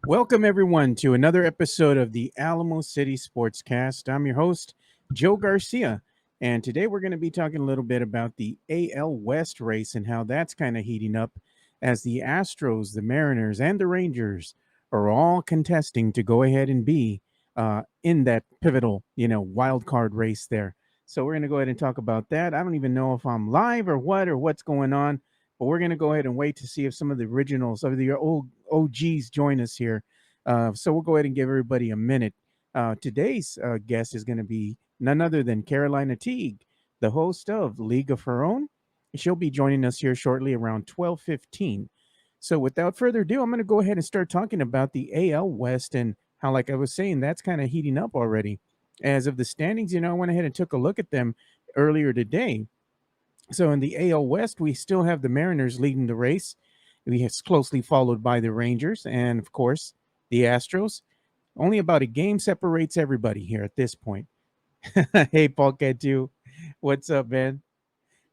Welcome, everyone, to another episode of the Alamo City Sportscast. I'm your host, Joe Garcia, and today we're going to be talking a little bit about the AL West race and how that's kind of heating up as the Astros, the Mariners, and the Rangers are all contesting to go ahead and be in that pivotal, wild card race there. So we're going to go ahead and talk about that. I don't even know if I'm live or what's going on, but we're going to go ahead and wait to see if some of the originals, some of the old OGs join us here. So we'll go ahead and give everybody a minute. Today's guest is going to be none other than Carolina Teague, the host of League of Her Own. She'll be joining us here shortly around 12:15. So without further ado, I'm going to go ahead and start talking about the AL West and how, like I was saying, that's kind of heating up already. As of the standings, I went ahead and took a look at them earlier today. So in the AL West, we still have the Mariners leading the race. We have closely followed by the Rangers and, of course, the Astros. Only about a game separates everybody here at this point. Hey, Paul Cadu, what's up, man?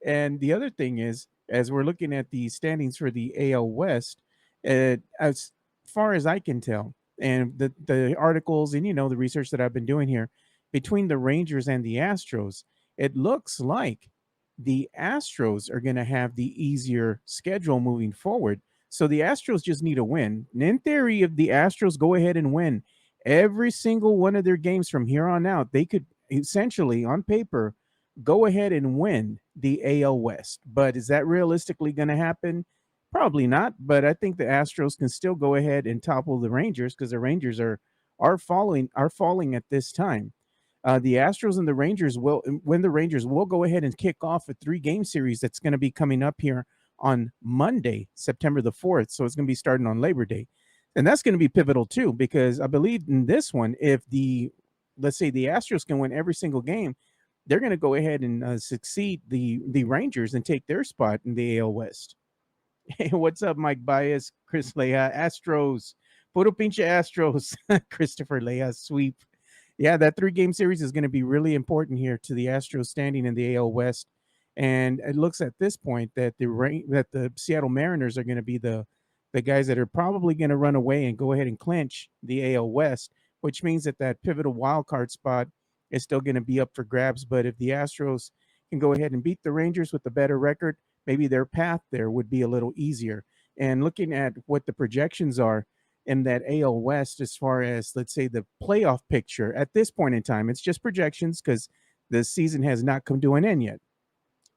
And the other thing is, as we're looking at the standings for the AL West, as far as I can tell, and the articles and the research that I've been doing here, between the Rangers and the Astros, it looks like the Astros are going to have the easier schedule moving forward. So the Astros just need a win. And in theory, if the Astros go ahead and win every single one of their games from here on out, they could essentially, on paper, go ahead and win the AL West. But is that realistically going to happen? Probably not. But I think the Astros can still go ahead and topple the Rangers because the Rangers are falling at this time. The Astros and the Rangers will, when the Rangers will go ahead and kick off a 3-game series that's going to be coming up here on Monday, September the 4th. So it's going to be starting on Labor Day. And that's going to be pivotal too, because I believe in this one, if let's say the Astros can win every single game, they're going to go ahead and succeed the Rangers and take their spot in the AL West. Hey, what's up, Mike Baez, Chris Leia, Astros, Puro pinche Astros, Christopher Leia, sweep. Yeah, that 3-game series is going to be really important here to the Astros standing in the AL West. And it looks at this point that the Seattle Mariners are going to be the guys that are probably going to run away and go ahead and clinch the AL West, which means that pivotal wild card spot is still going to be up for grabs. But if the Astros can go ahead and beat the Rangers with a better record, maybe their path there would be a little easier. And looking at what the projections are in that AL West, as far as, let's say, the playoff picture at this point in time, it's just projections because the season has not come to an end yet.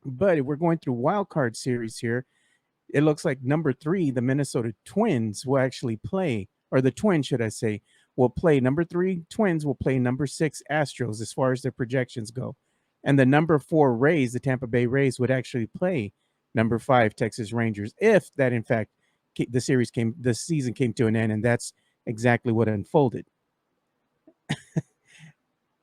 But if we're going through wild card series here, it looks like number 3, the Minnesota Twins, will actually play, or the Twins, should I say, will play. Number 3 Twins will play number 6 Astros as far as their projections go. And the number 4 Rays, the Tampa Bay Rays, would actually play number 5 Texas Rangers if that, in fact, the season came to an end, and that's exactly what unfolded.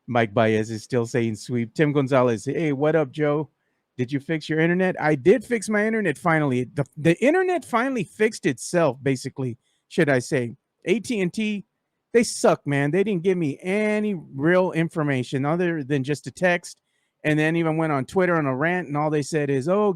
Mike Baez is still saying sweep. Tim Gonzalez, hey, what up, Joe? Did you fix your internet? I did fix my internet finally. The internet finally fixed itself, basically, should I say. AT&T, they suck, man. They didn't give me any real information other than just a text, and then even went on Twitter on a rant, and all they said is, oh,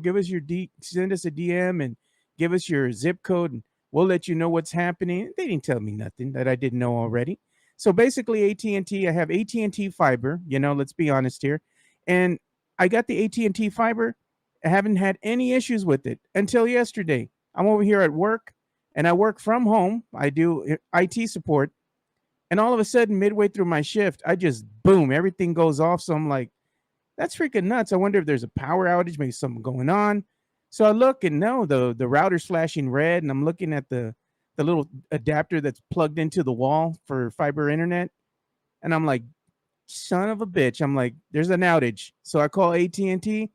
send us a DM and give us your zip code, and we'll let you know what's happening. They didn't tell me nothing that I didn't know already. So basically, AT&T, I have AT&T fiber, let's be honest here. And I got the AT&T fiber. I haven't had any issues with it until yesterday. I'm over here at work, and I work from home. I do IT support. And all of a sudden, midway through my shift, boom, everything goes off. So I'm like, that's freaking nuts. I wonder if there's a power outage, maybe something going on. So I look, and no, the router's flashing red, and I'm looking at the little adapter that's plugged into the wall for fiber internet. And I'm like, son of a bitch. I'm like, there's an outage. So I call AT&T.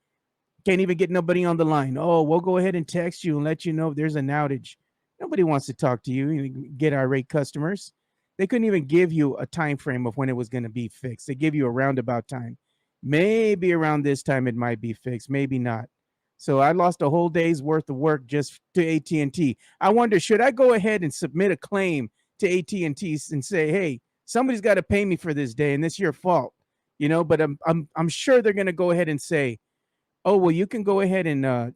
Can't even get nobody on the line. Oh, we'll go ahead and text you and let you know if there's an outage. Nobody wants to talk to you. You get irate customers. They couldn't even give you a time frame of when it was going to be fixed. They give you a roundabout time. Maybe around this time it might be fixed. Maybe not. So I lost a whole day's worth of work just to AT&T. I wonder, should I go ahead and submit a claim to AT&T and say, hey, somebody's got to pay me for this day, and it's your fault, But I'm sure they're going to go ahead and say, oh, well, you can go ahead and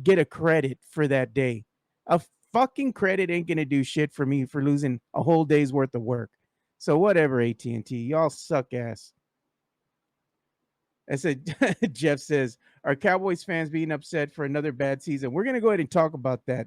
get a credit for that day. Of fucking credit ain't gonna do shit for me for losing a whole day's worth of work. So whatever, AT&T, y'all suck ass. I said, Jeff says, are Cowboys fans being upset for another bad season? We're going to go ahead and talk about that.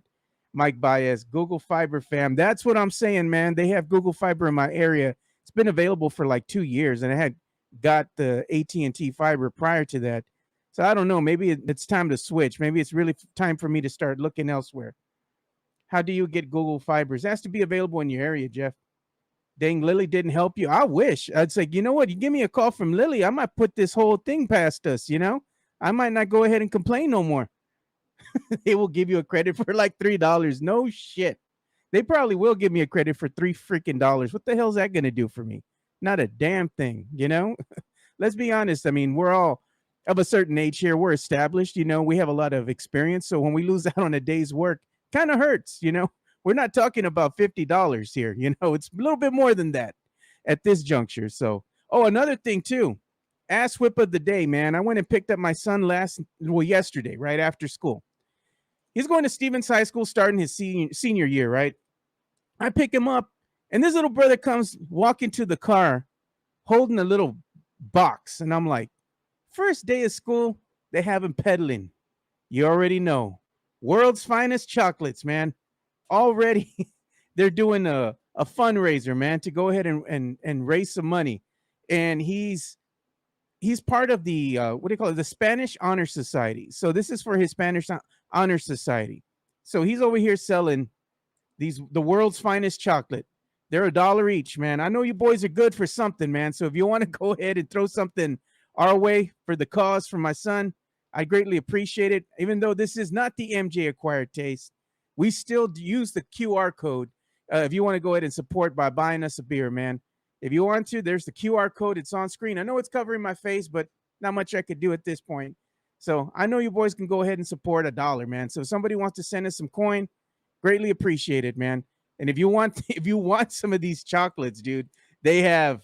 Mike Baez, Google Fiber fam. That's what I'm saying, man. They have Google Fiber in my area. It's been available for like 2 years, and I had got the AT&T fiber prior to that. So I don't know. Maybe it's time to switch. Maybe it's really time for me to start looking elsewhere. How do you get Google Fibers? It has to be available in your area, Jeff. Dang, Lily didn't help you. I wish. It's like, you know what? You give me a call from Lily, I might put this whole thing past us, you know? I might not go ahead and complain no more. They will give you a credit for like $3. No shit. They probably will give me a credit for $3 freaking dollars. What the hell's that going to do for me? Not a damn thing, you know? Let's be honest. I mean, we're all of a certain age here. We're established, you know, we have a lot of experience. So when we lose out on a day's work, kind of hurts, you know? We're not talking about $50 here. You know, it's a little bit more than that at this juncture. So, another thing too, ass whip of the day, man. I went and picked up my son yesterday, right after school. He's going to Stevens High School, starting his senior year, right? I pick him up, and this little brother comes walking to the car holding a little box. And I'm like, first day of school, they have him peddling. You already know. World's finest chocolates, man. Already they're doing a fundraiser, man, to go ahead and raise some money. And he's part of the what do you call it, the Spanish Honor Society. So this is for his Spanish Honor Society. So he's over here selling the world's finest chocolate. They're $1 each, man. I know you boys are good for something, man. So if you want to go ahead and throw something our way for the cause for my son, I greatly appreciate it. Even though this is not the MJ acquired taste, we still use the QR code if you want to go ahead and support by buying us a beer, man. If you want to, there's the QR code. It's on screen. I know it's covering my face, but not much I could do at this point. So I know you boys can go ahead and support $1, man. So if somebody wants to send us some coin, greatly appreciate it, man. And if you want some of these chocolates, dude, they have,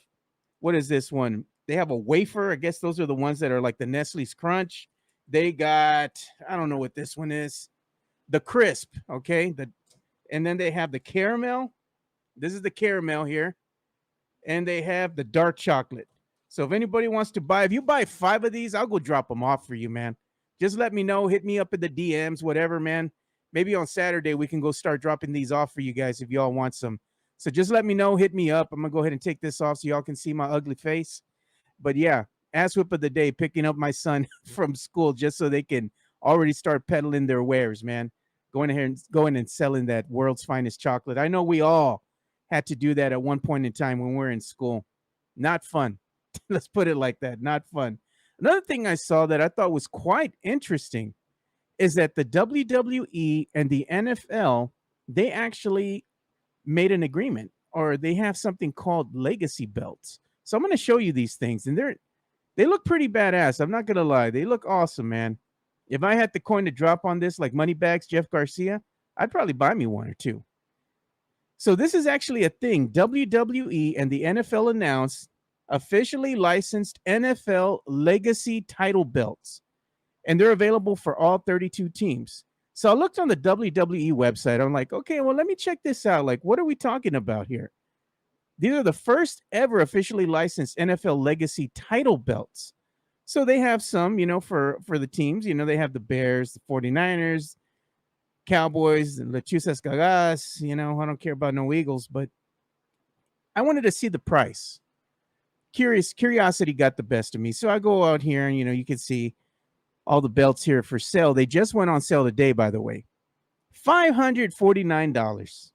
what is this one? They have a wafer. I guess those are the ones that are like the Nestle's Crunch. They got, I don't know what this one is. The crisp, okay? And then they have the caramel. This is the caramel here. And they have the dark chocolate. So if anybody wants to buy, if you buy 5 of these, I'll go drop them off for you, man. Just let me know. Hit me up in the DMs, whatever, man. Maybe on Saturday we can go start dropping these off for you guys if y'all want some. So just let me know. Hit me up. I'm going to go ahead and take this off so y'all can see my ugly face. But yeah, ass whip of the day, picking up my son from school just so they can already start peddling their wares, man. Going and selling that world's finest chocolate. I know we all had to do that at one point in time when we were in school. Not fun. Let's put it like that. Not fun. Another thing I saw that I thought was quite interesting is that the WWE and the NFL, they actually made an agreement, or they have something called Legacy Belts. So I'm going to show you these things, and they look pretty badass. I'm not going to lie. They look awesome, man. If I had the coin to drop on this, like Moneybags, Jeff Garcia, I'd probably buy me one or two. So this is actually a thing. WWE and the NFL announced officially licensed NFL Legacy Title Belts, and they're available for all 32 teams. So I looked on the WWE website. I'm like, okay, well, let me check this out. Like, what are we talking about here? These are the first ever officially licensed NFL Legacy Title Belts. So they have some, you know, for the teams. You know, they have the Bears, the 49ers, Cowboys, the Lechuzas Gagas. You know, I don't care about no Eagles, but I wanted to see the price. Curiosity got the best of me. So I go out here and, you know, you can see all the belts here for sale. They just went on sale today, by the way. $549.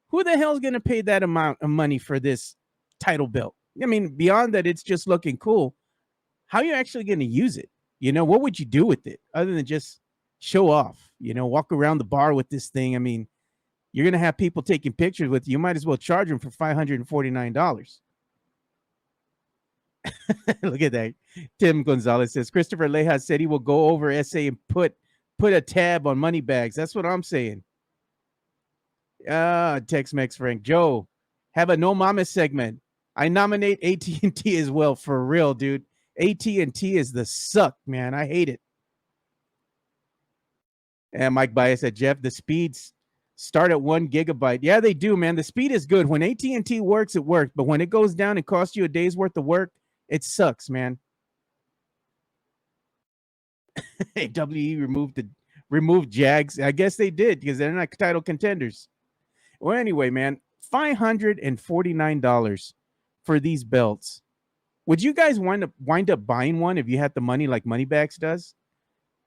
Who the hell is going to pay that amount of money for this title belt? I mean, beyond that, it's just looking cool. How are you actually going to use it? You know, what would you do with it other than just show off? You know, walk around the bar with this thing. I mean, you're going to have people taking pictures with you. You might as well charge them for $549. Look at that. Tim Gonzalez says, Christopher Leja said he will go over SA and put a tab on Moneybags. That's what I'm saying. Tex-Mex Frank. Joe, have a No Mama segment. I nominate AT&T as well, for real, dude. AT&T is the suck, man. I hate it. And Mike Baez said, Jeff, the Start at 1 GB. Yeah, they do, man. The speed is good. When AT&T works, it works. But when it goes down and costs you a day's worth of work, it sucks, man. WWE removed Jags. I guess they did because they're not title contenders. Well, anyway, man, $549 for these belts. Would you guys wind up buying one if you had the money like Moneybags does?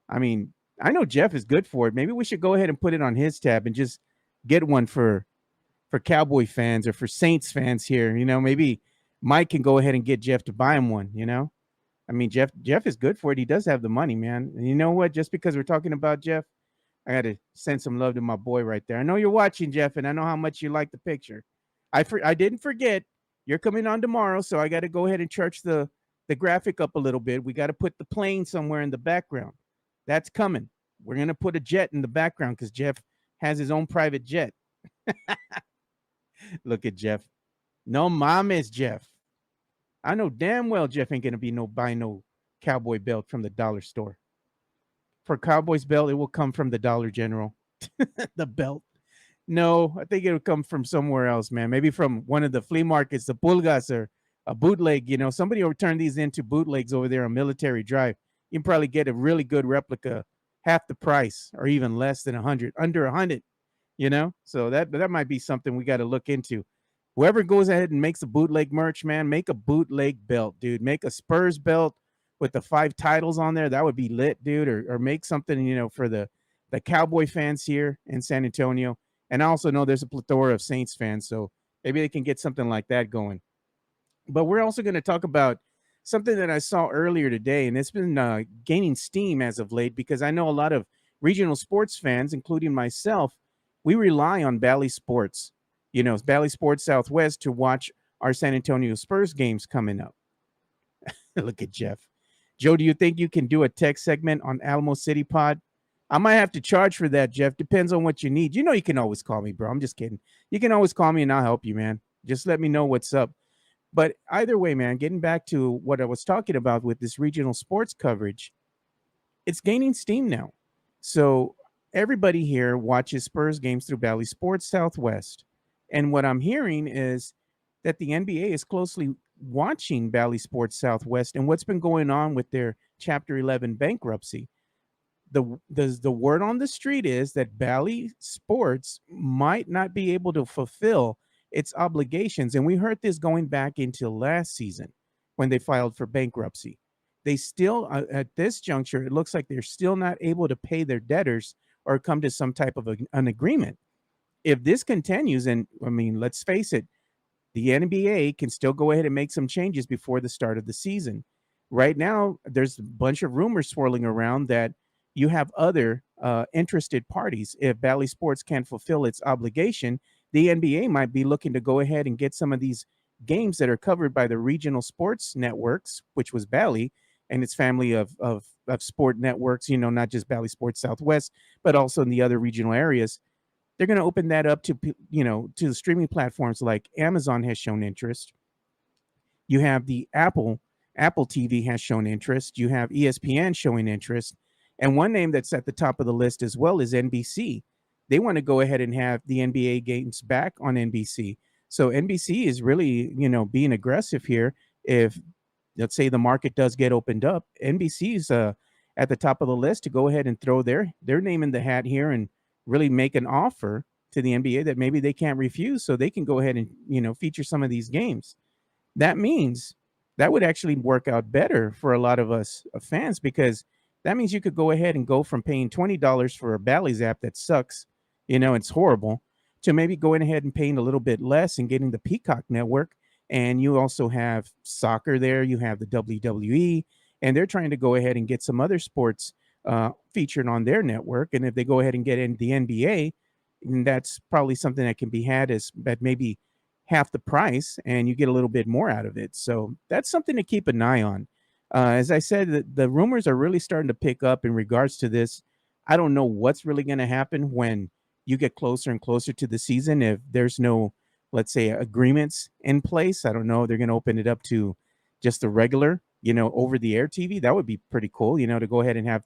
I mean, I know Jeff is good for it. Maybe we should go ahead and put it on his tab and just get one for Cowboy fans or for Saints fans here. Maybe Mike can go ahead and get Jeff to buy him one. I mean, Jeff is good for it. He does have the money, man. And you know what? Just because we're talking about Jeff, I got to send some love to my boy right there. I know you're watching, Jeff, and I know how much you like the picture. I didn't forget. You're coming on tomorrow, so I got to go ahead and church the graphic up a little bit. We got to put the plane somewhere in the background. That's coming. We're going to put a jet in the background because Jeff has his own private jet. Look at Jeff. No mames, Jeff. I know damn well Jeff ain't going to buy no cowboy belt from the dollar store. For Cowboys belt, it will come from the Dollar General. The belt. No, I think it'll come from somewhere else, man. Maybe from one of the flea markets, the pulgas, or a bootleg. Somebody will turn these into bootlegs over there on Military Drive. You can probably get a really good replica, half the price, or even less than 100, under 100. So that might be something we got to look into. Whoever goes ahead and makes a bootleg merch, man, make a bootleg belt, dude. Make a Spurs belt with the 5 titles on there. That would be lit, dude. Or make something, for the Cowboy fans here in San Antonio. And I also know there's a plethora of Saints fans, so maybe they can get something like that going. But we're also going to talk about something that I saw earlier today, and it's been gaining steam as of late because I know a lot of regional sports fans, including myself, we rely on Bally Sports, Bally Sports Southwest, to watch our San Antonio Spurs games coming up. Look at Jeff. Joe, do you think you can do a tech segment on Alamo City Pod? I might have to charge for that, Jeff. Depends on what you need. You can always call me, bro. I'm just kidding. You can always call me and I'll help you, man. Just let me know what's up. But either way, man, getting back to what I was talking about with this regional sports coverage, it's gaining steam now. So everybody here watches Spurs games through Bally Sports Southwest. And what I'm hearing is that the NBA is closely watching Bally Sports Southwest and what's been going on with their Chapter 11 bankruptcy. The word on the street is that Bally Sports might not be able to fulfill its obligations. And we heard this going back into last season when they filed for bankruptcy. They still, at this juncture, it looks like they're still not able to pay their debtors or come to some type of an agreement. If this continues, and I mean, let's face it, the NBA can still go ahead and make some changes before the start of the season. Right now, there's a bunch of rumors swirling around that you have other interested parties. If Bally Sports can't fulfill its obligation, the NBA might be looking to go ahead and get some of these games that are covered by the regional sports networks, which was Bally and its family of sport networks, not just Bally Sports Southwest, but also in the other regional areas. They're going to open that up to, to the streaming platforms like Amazon has shown interest. You have the Apple TV has shown interest. You have ESPN showing interest. And one name that's at the top of the list as well is NBC. They want to go ahead and have the NBA games back on NBC. So NBC is really, being aggressive here. If, let's say, the market does get opened up, NBC's at the top of the list to go ahead and throw their name in the hat here and really make an offer to the NBA that maybe they can't refuse, so they can go ahead and, feature some of these games. That means that would actually work out better for a lot of us fans, because that means you could go ahead and go from paying $20 for a Bally's app that sucks, it's horrible, to maybe going ahead and paying a little bit less and getting the Peacock network. And you also have soccer there. You have the WWE, and they're trying to go ahead and get some other sports featured on their network. And if they go ahead and get in the NBA, then that's probably something that can be had at maybe half the price, and you get a little bit more out of it. So that's something to keep an eye on. As I said, the rumors are really starting to pick up in regards to this. I don't know what's really going to happen when you get closer and closer to the season. If there's no, let's say, agreements in place, I don't know. They're going to open it up to just the regular, over the air TV. That would be pretty cool, to go ahead and have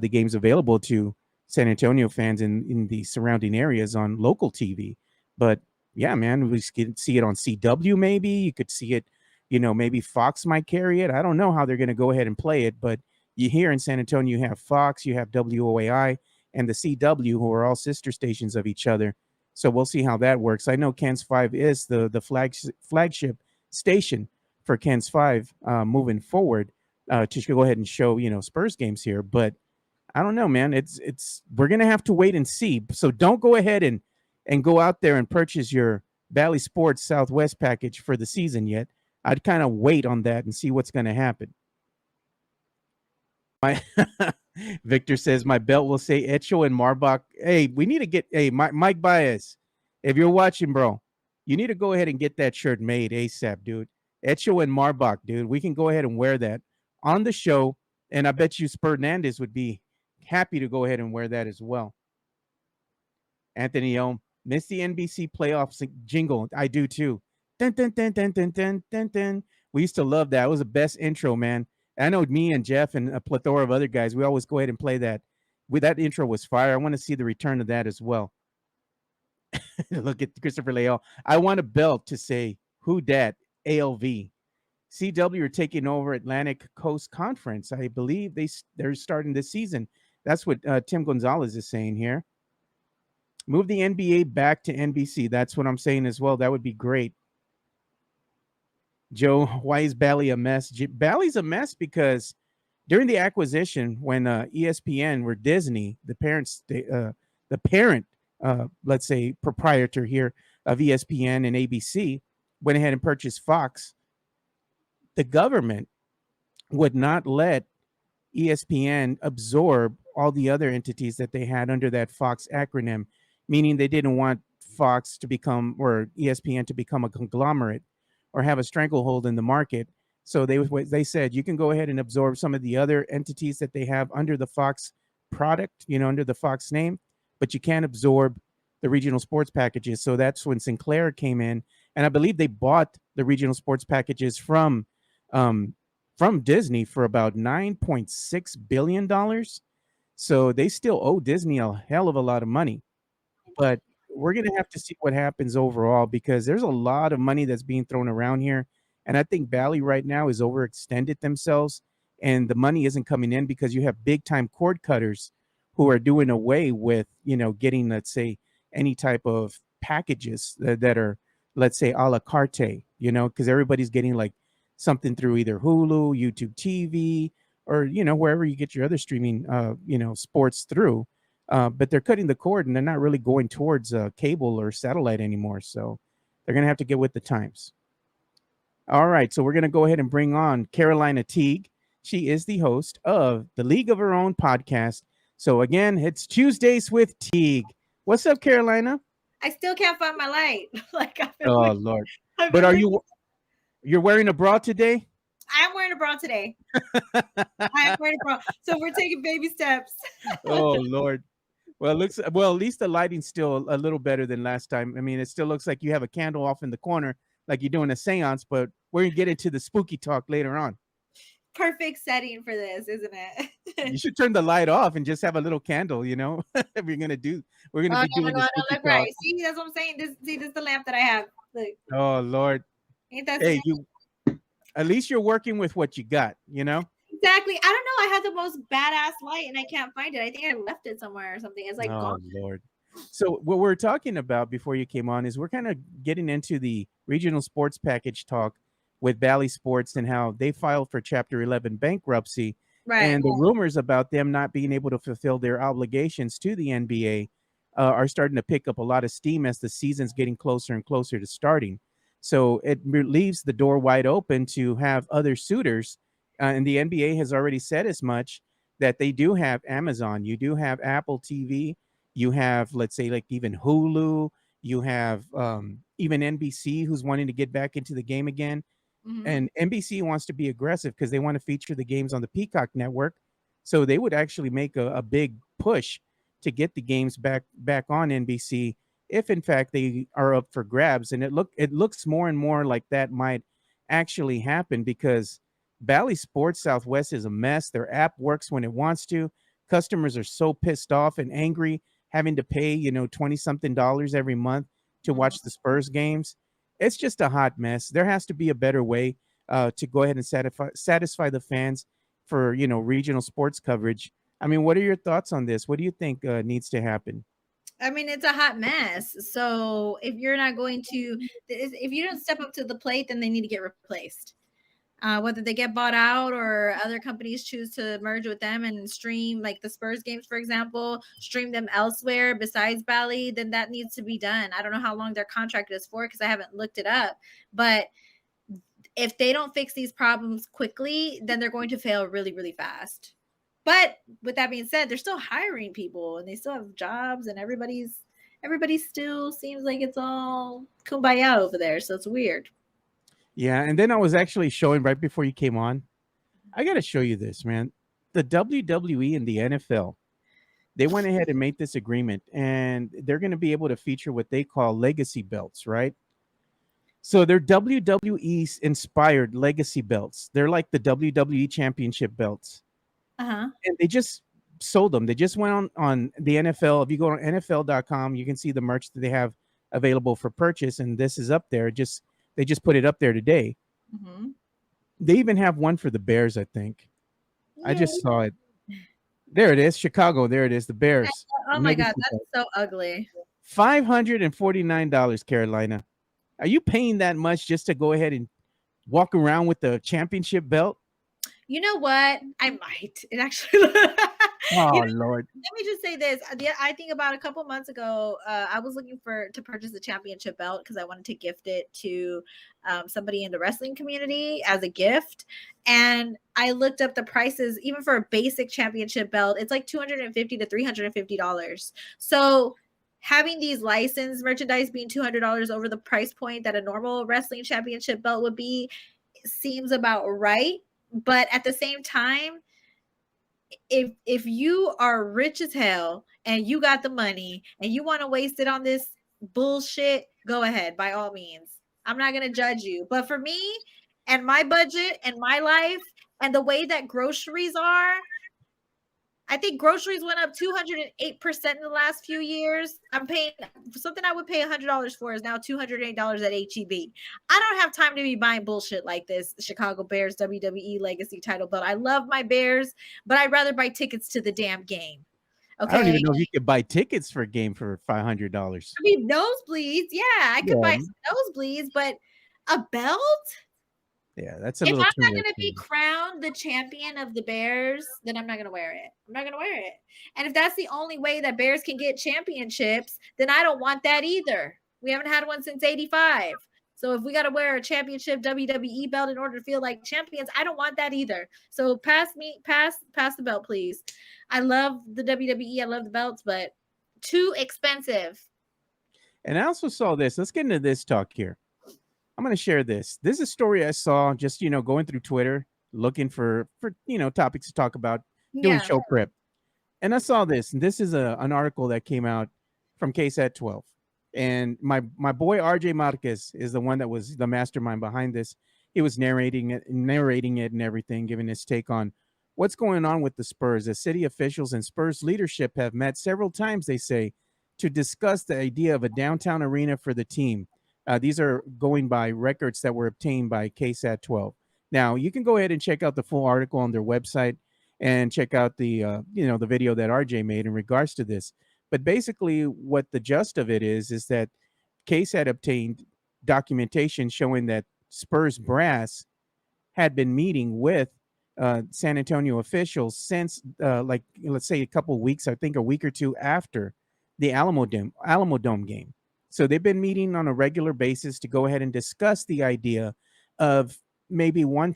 the games available to San Antonio fans in the surrounding areas on local TV. But yeah, man, we could see it on CW. Maybe you could see it. Maybe Fox might carry it. I don't know how they're going to go ahead and play it, but you hear in San Antonio, you have Fox, you have WOAI, and the CW, who are all sister stations of each other. So we'll see how that works. I know Ken's 5 is the flagship station for Ken's 5 moving forward to go ahead and show Spurs games here. But I don't know, man. It's we're gonna have to wait and see. So don't go ahead and go out there and purchase your Bally Sports Southwest package for the season yet. I'd kind of wait on that and see what's gonna happen. My Victor says my belt will say Echo and Marbach. Hey, we need to get Mike Baez. If you're watching, bro, you need to go ahead and get that shirt made ASAP, dude. Echo and Marbach, dude. We can go ahead and wear that on the show, and I bet you Spur Hernandez would be happy to go ahead and wear that as well. Anthony Ohm, miss the NBC playoffs jingle. I do too. Dun, dun, dun, dun, dun, dun, dun, dun. We used to love that. It was the best intro, man. I know me and Jeff and a plethora of other guys, we always go ahead and play that. That intro was fire. I want to see the return of that as well. Look at Christopher Leal. I want a belt to say, who dat? ALV. CW are taking over Atlantic Coast Conference. I believe they're starting this season. That's what Tim Gonzalez is saying here. Move the NBA back to NBC. That's what I'm saying as well. That would be great. Joe, why is Bally a mess? Bally's a mess because during the acquisition, when ESPN were Disney, the parent, let's say, proprietor here of ESPN and ABC, went ahead and purchased Fox. The government would not let ESPN absorb all the other entities that they had under that Fox acronym, meaning they didn't want Fox to become, or ESPN to become, a conglomerate or have a stranglehold in the market. So they said you can go ahead and absorb some of the other entities that they have under the Fox product, under the Fox name, but you can't absorb the regional sports packages. So that's when Sinclair came in, and I believe they bought the regional sports packages from Disney for about $9.6 billion. So they still owe Disney a hell of a lot of money. But we're going to have to see what happens overall, because there's a lot of money that's being thrown around here. And I think Bally right now is overextended themselves, and the money isn't coming in because you have big time cord cutters who are doing away with, getting, let's say, any type of packages that are, let's say, a la carte, because everybody's getting like something through either Hulu, YouTube TV, or, wherever you get your other streaming, sports through. But they're cutting the cord and they're not really going towards cable or satellite anymore. So they're going to have to get with the times. All right. So we're going to go ahead and bring on Carolina Teague. She is the host of the League of Her Own podcast. So again, it's Tuesdays with Teague. What's up, Carolina? I still can't find my light. Lord. But you're wearing a bra today? I am wearing a bra today. I am wearing a bra. So we're taking baby steps. Oh, Lord. Well, at least the lighting's still a little better than last time. I mean, it still looks like you have a candle off in the corner, like you're doing a seance, but we're going to get into the spooky talk later on. Perfect setting for this, isn't it? You should turn the light off and just have a little candle, if we're going to be doing the spooky talk. Right. See, that's what I'm saying. This is the lamp that I have. Look. Oh, Lord. Ain't that hey, at least you're working with what you got, Exactly. I don't know. I had the most badass light and I can't find it. I think I left it somewhere or something. It's like, oh, gone. Lord. So what we're talking about before you came on is we're kind of getting into the regional sports package talk with Bally Sports and how they filed for Chapter 11 bankruptcy. Right. And the rumors about them not being able to fulfill their obligations to the NBA are starting to pick up a lot of steam as the season's getting closer and closer to starting. So it leaves the door wide open to have other suitors. And the NBA has already said as much, that they do have Amazon. You do have Apple TV. You have, let's say, like even Hulu. You have even NBC, who's wanting to get back into the game again. Mm-hmm. And NBC wants to be aggressive because they want to feature the games on the Peacock network. So they would actually make a big push to get the games back on NBC if, in fact, they are up for grabs. And it looks more and more like that might actually happen, because Bally Sports Southwest is a mess. Their app works when it wants to. customers are so pissed off and angry having to pay, 20 something dollars every month to Mm. watch the Spurs games. It's just a hot mess. There has to be a better way to go ahead and satisfy the fans for, regional sports coverage. I mean, what are your thoughts on this? What do you think needs to happen? I mean, it's a hot mess. So if you're not going to, if you don't step up to the plate, then they need to get replaced. Whether they get bought out or other companies choose to merge with them and stream, like the Spurs games, for example, stream them elsewhere besides Bally, then that needs to be done. I don't know how long their contract is for because I haven't looked it up. But if they don't fix these problems quickly, then they're going to fail really, really fast. But with that being said, they're still hiring people and they still have jobs, and everybody still seems like it's all kumbaya over there. So it's weird. Yeah, and then I was actually showing right before you came on. I got to show you this, man. The WWE and the NFL, they went ahead and made this agreement, and they're going to be able to feature what they call legacy belts, right? So they're WWE inspired legacy belts. They're like the WWE Championship Belts. Uh-huh. And they just sold them. They just went on the NFL. If you go on NFL.com, you can see the merch that they have available for purchase. And this is up there. They just put it up there today. Mm-hmm. They even have one for the Bears, I think. I just Yay. saw it. There it is. Chicago. There it is. The Bears. Oh my God, that's so ugly. $549, Carolina. Are you paying that much just to go ahead and walk around with the championship belt? You know what? I might. It actually. Oh, Lord. Let me just say this. I think about a couple months ago, I was looking to purchase a championship belt because I wanted to gift it to somebody in the wrestling community as a gift. And I looked up the prices, even for a basic championship belt. It's like $250 to $350. So having these licensed merchandise being $200 over the price point that a normal wrestling championship belt would be seems about right. But at the same time, if you are rich as hell and you got the money and you want to waste it on this bullshit, go ahead, by all means. I'm not going to judge you. But for me and my budget and my life and the way that groceries are, I think groceries went up 208% in the last few years. I'm paying something I would pay $100 for is now $208 at HEB. I don't have time to be buying bullshit like this. Chicago Bears WWE Legacy Title belt. I love my Bears, but I'd rather buy tickets to the damn game. Okay. I don't even know if you could buy tickets for a game for $500. I mean, nosebleeds. Yeah, I could buy some nosebleeds, but a belt? Yeah, that's a if little I'm too not rich. going to be crowned the champion of the Bears, then I'm not going to wear it. I'm not going to wear it. And if that's the only way that Bears can get championships, then I don't want that either. We haven't had one since '85. So if we got to wear a championship WWE belt in order to feel like champions, I don't want that either. So pass the belt, please. I love the WWE. I love the belts, but too expensive. And I also saw this. Let's get into this talk here. I'm going to share this. This is a story I saw just, going through Twitter, looking for topics to talk about, doing show prep. And I saw this. And this is an article that came out from KSAT 12. And my boy RJ Marquez is the one that was the mastermind behind this. He was narrating it and everything, giving his take on what's going on with the Spurs. The city officials and Spurs leadership have met several times, they say, to discuss the idea of a downtown arena for the team. These are going by records that were obtained by KSAT 12. Now, you can go ahead and check out the full article on their website and check out the the video that RJ made in regards to this. But basically, what the gist of it is that KSAT obtained documentation showing that Spurs brass had been meeting with San Antonio officials since, let's say, a couple of weeks, I think a week or two after the Alamo Dome game. So they've been meeting on a regular basis to go ahead and discuss the idea of maybe one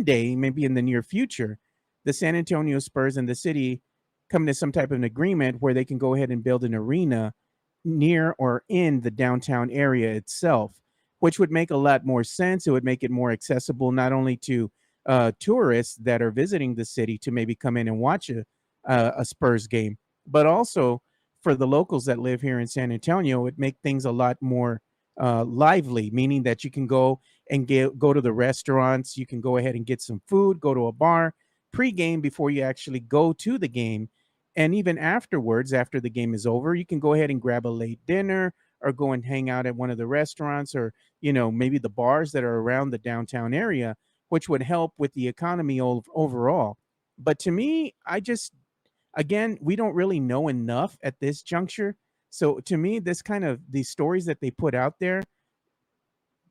day, maybe in the near future, the San Antonio Spurs and the city come to some type of an agreement where they can go ahead and build an arena near or in the downtown area itself, which would make a lot more sense. It would make it more accessible, not only to tourists that are visiting the city to maybe come in and watch a Spurs game, but also for the locals that live here in San Antonio. It would make things a lot more lively, meaning that you can go and go to the restaurants. You can go ahead and get some food, go to a bar pregame before you actually go to the game, And even afterwards, after the game is over, you can go ahead and grab a late dinner or go and hang out at one of the restaurants or, maybe the bars that are around the downtown area, which would help with the economy overall. But to me, again, we don't really know enough at this juncture. So to me, this kind of these stories that they put out there,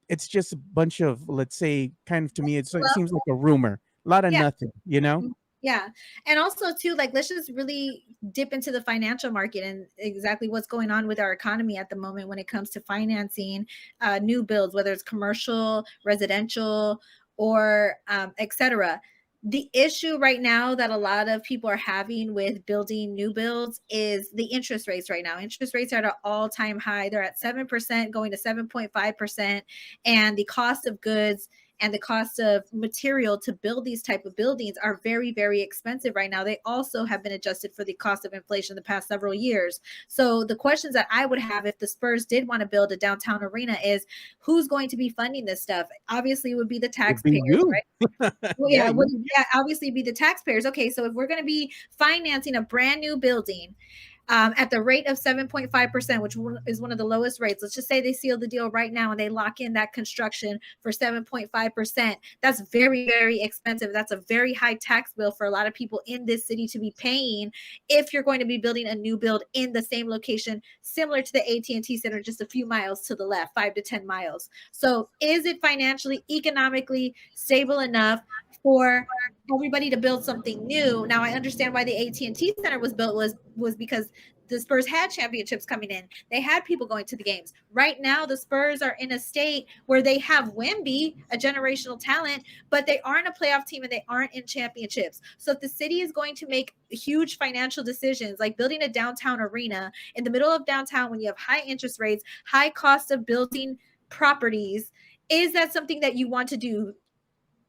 it's just a bunch of, let's say, kind of, to me, it Well, seems like a rumor, a lot of yeah. nothing. Yeah. And also too, like, let's just really dip into the financial market and exactly what's going on with our economy at the moment when it comes to financing new builds, whether it's commercial, residential, or etc. The issue right now that a lot of people are having with building new builds is the interest rates right now. Interest rates are at an all-time high. They're at 7% going to 7.5%. And the cost of goods and the cost of material to build these type of buildings are very, very expensive right now. They also have been adjusted for the cost of inflation the past several years. So the questions that I would have if the Spurs did want to build a downtown arena is, who's going to be funding this stuff? Obviously, it would be the It'd be taxpayers, you. right? Well, Yeah, yeah, yeah, obviously be the taxpayers. Okay, so if we're going to be financing a brand new building at the rate of 7.5%, which is one of the lowest rates. Let's just say they seal the deal right now and they lock in that construction for 7.5%. That's very, very expensive. That's a very high tax bill for a lot of people in this city to be paying if you're going to be building a new build in the same location, similar to the AT&T Center, just a few miles to the left, 5 to 10 miles. So is it financially, economically stable enough for everybody to build something new? Now I understand why the AT&T Center was built was because the Spurs had championships coming in. They had people going to the games. Right now, the Spurs are in a state where they have Wemby, a generational talent, but they aren't a playoff team and they aren't in championships. So if the city is going to make huge financial decisions, like building a downtown arena in the middle of downtown when you have high interest rates, high cost of building properties, is that something that you want to do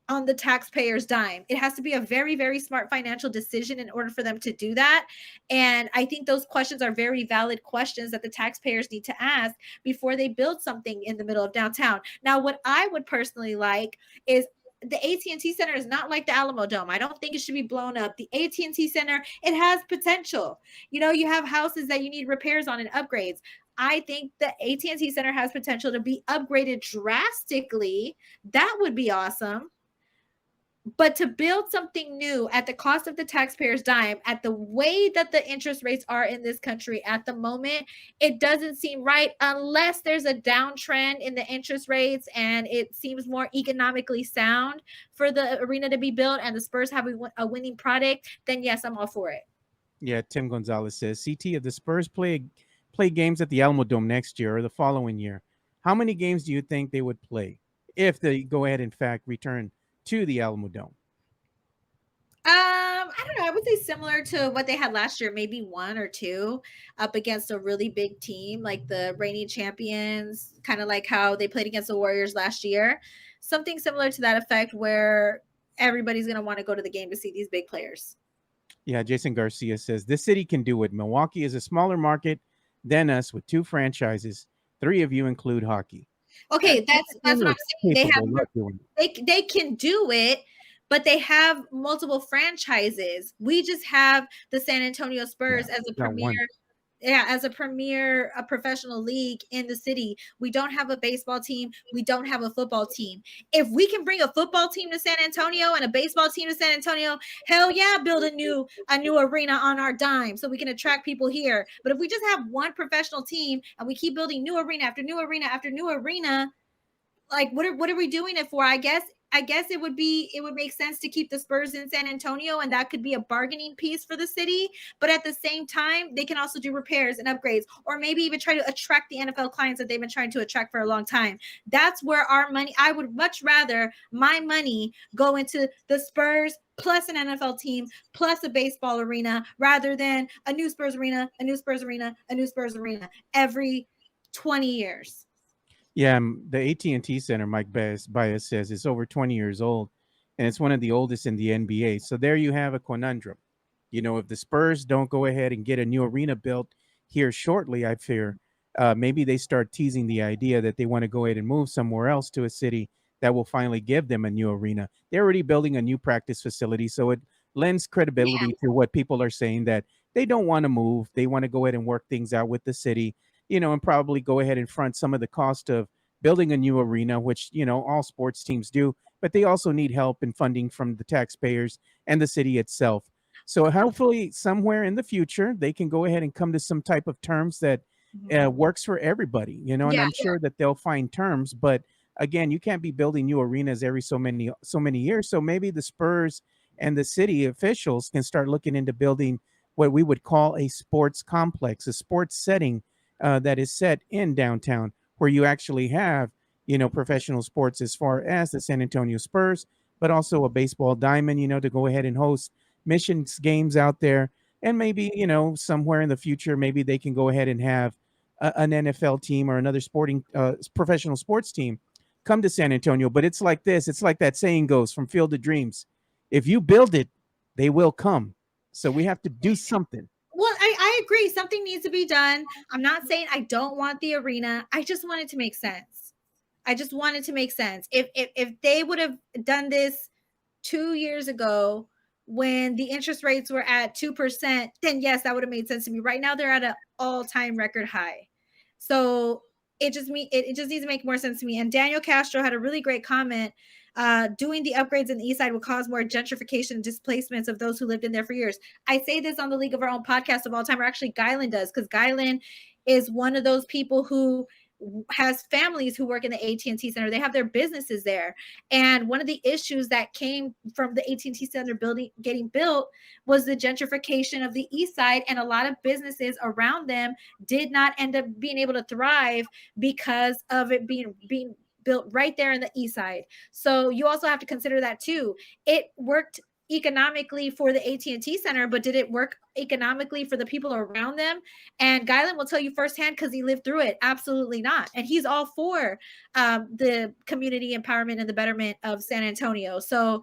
on the taxpayer's dime? It has to be a very, very smart financial decision in order for them to do that. And I think those questions are very valid questions that the taxpayers need to ask before they build something in the middle of downtown. Now, what I would personally like is, the AT&T Center is not like the Alamo Dome. I don't think it should be blown up. The AT&T Center, it has potential. You have houses that you need repairs on and upgrades. I think the AT&T Center has potential to be upgraded drastically. That would be awesome. But to build something new at the cost of the taxpayer's dime, at the way that the interest rates are in this country at the moment, it doesn't seem right unless there's a downtrend in the interest rates and it seems more economically sound for the arena to be built and the Spurs have a winning product. Then yes, I'm all for it. Yeah, Tim Gonzalez says, CT, if the Spurs play games at the Alamo Dome next year or the following year, how many games do you think they would play if they go ahead, in fact, return to the Alamo Dome? I don't know. I would say similar to what they had last year, maybe one or two up against a really big team like the reigning champions, kind of like how they played against the Warriors last year. Something similar to that effect where everybody's going to want to go to the game to see these big players. Yeah, Jason Garcia says, this city can do it. Milwaukee is a smaller market than us with 2 franchises. 3 of you include hockey. Okay, that's what I'm saying. They can do it, but they have multiple franchises. We just have the San Antonio Spurs as a premier a professional league in the city. We don't have a baseball team. We don't have a football team. If we can bring a football team to San Antonio and a baseball team to San Antonio, hell yeah, build a new arena on our dime so we can attract people here. But if we just have one professional team and we keep building new arena after new arena after new arena, like what are we doing it for? I guess it would make sense to keep the Spurs in San Antonio, and that could be a bargaining piece for the city. But at the same time, they can also do repairs and upgrades, or maybe even try to attract the NFL clients that they've been trying to attract for a long time. That's where our money, I would much rather my money go into the Spurs plus an NFL team plus a baseball arena rather than a new Spurs arena, a new Spurs arena, a new Spurs arena every 20 years. Yeah, the AT&T Center, Mike Bias says, is over 20 years old, and it's one of the oldest in the NBA. So there you have a conundrum. If the Spurs don't go ahead and get a new arena built here shortly, I fear maybe they start teasing the idea that they want to go ahead and move somewhere else to a city that will finally give them a new arena. They're already building a new practice facility, so it lends credibility to what people are saying, that they don't want to move. They want to go ahead and work things out with the city, and probably go ahead and front some of the cost of building a new arena, which, all sports teams do, but they also need help and funding from the taxpayers and the city itself. So hopefully somewhere in the future, they can go ahead and come to some type of terms that works for everybody, and Yeah, I'm sure that they'll find terms. But again, you can't be building new arenas every so many years. So maybe the Spurs and the city officials can start looking into building what we would call a sports complex, a sports setting that is set in downtown, where you actually have, professional sports as far as the San Antonio Spurs, but also a baseball diamond, to go ahead and host missions games out there. And maybe, somewhere in the future, maybe they can go ahead and have an NFL team or another sporting professional sports team come to San Antonio. But it's like this. It's like that saying goes from Field of Dreams. If you build it, they will come. So we have to do something. well, I agree. Something needs to be done. I'm not saying I don't want the arena. I just want it to make sense. I just want it to make sense. If they would have done this 2 years ago when the interest rates were at 2%, then yes, that would have made sense to me. Right now, they're at an all-time record high. So it just needs to make more sense to me. And Daniel Castro had a really great comment. Doing the upgrades in the east side will cause more gentrification and displacements of those who lived in there for years. I say this on the League of Our Own podcast of all time, or actually Guyland does, because Guyland is one of those people who has families who work in the AT&T Center. They have their businesses there. And one of the issues that came from the AT&T Center building getting built was the gentrification of the east side, and a lot of businesses around them did not end up being able to thrive because of it being built right there in the east side. So you also have to consider that too. It worked economically for the AT&T Center, but did it work economically for the people around them? And Guyland will tell you firsthand, because he lived through it, absolutely not. And he's all for the community empowerment and the betterment of San Antonio. So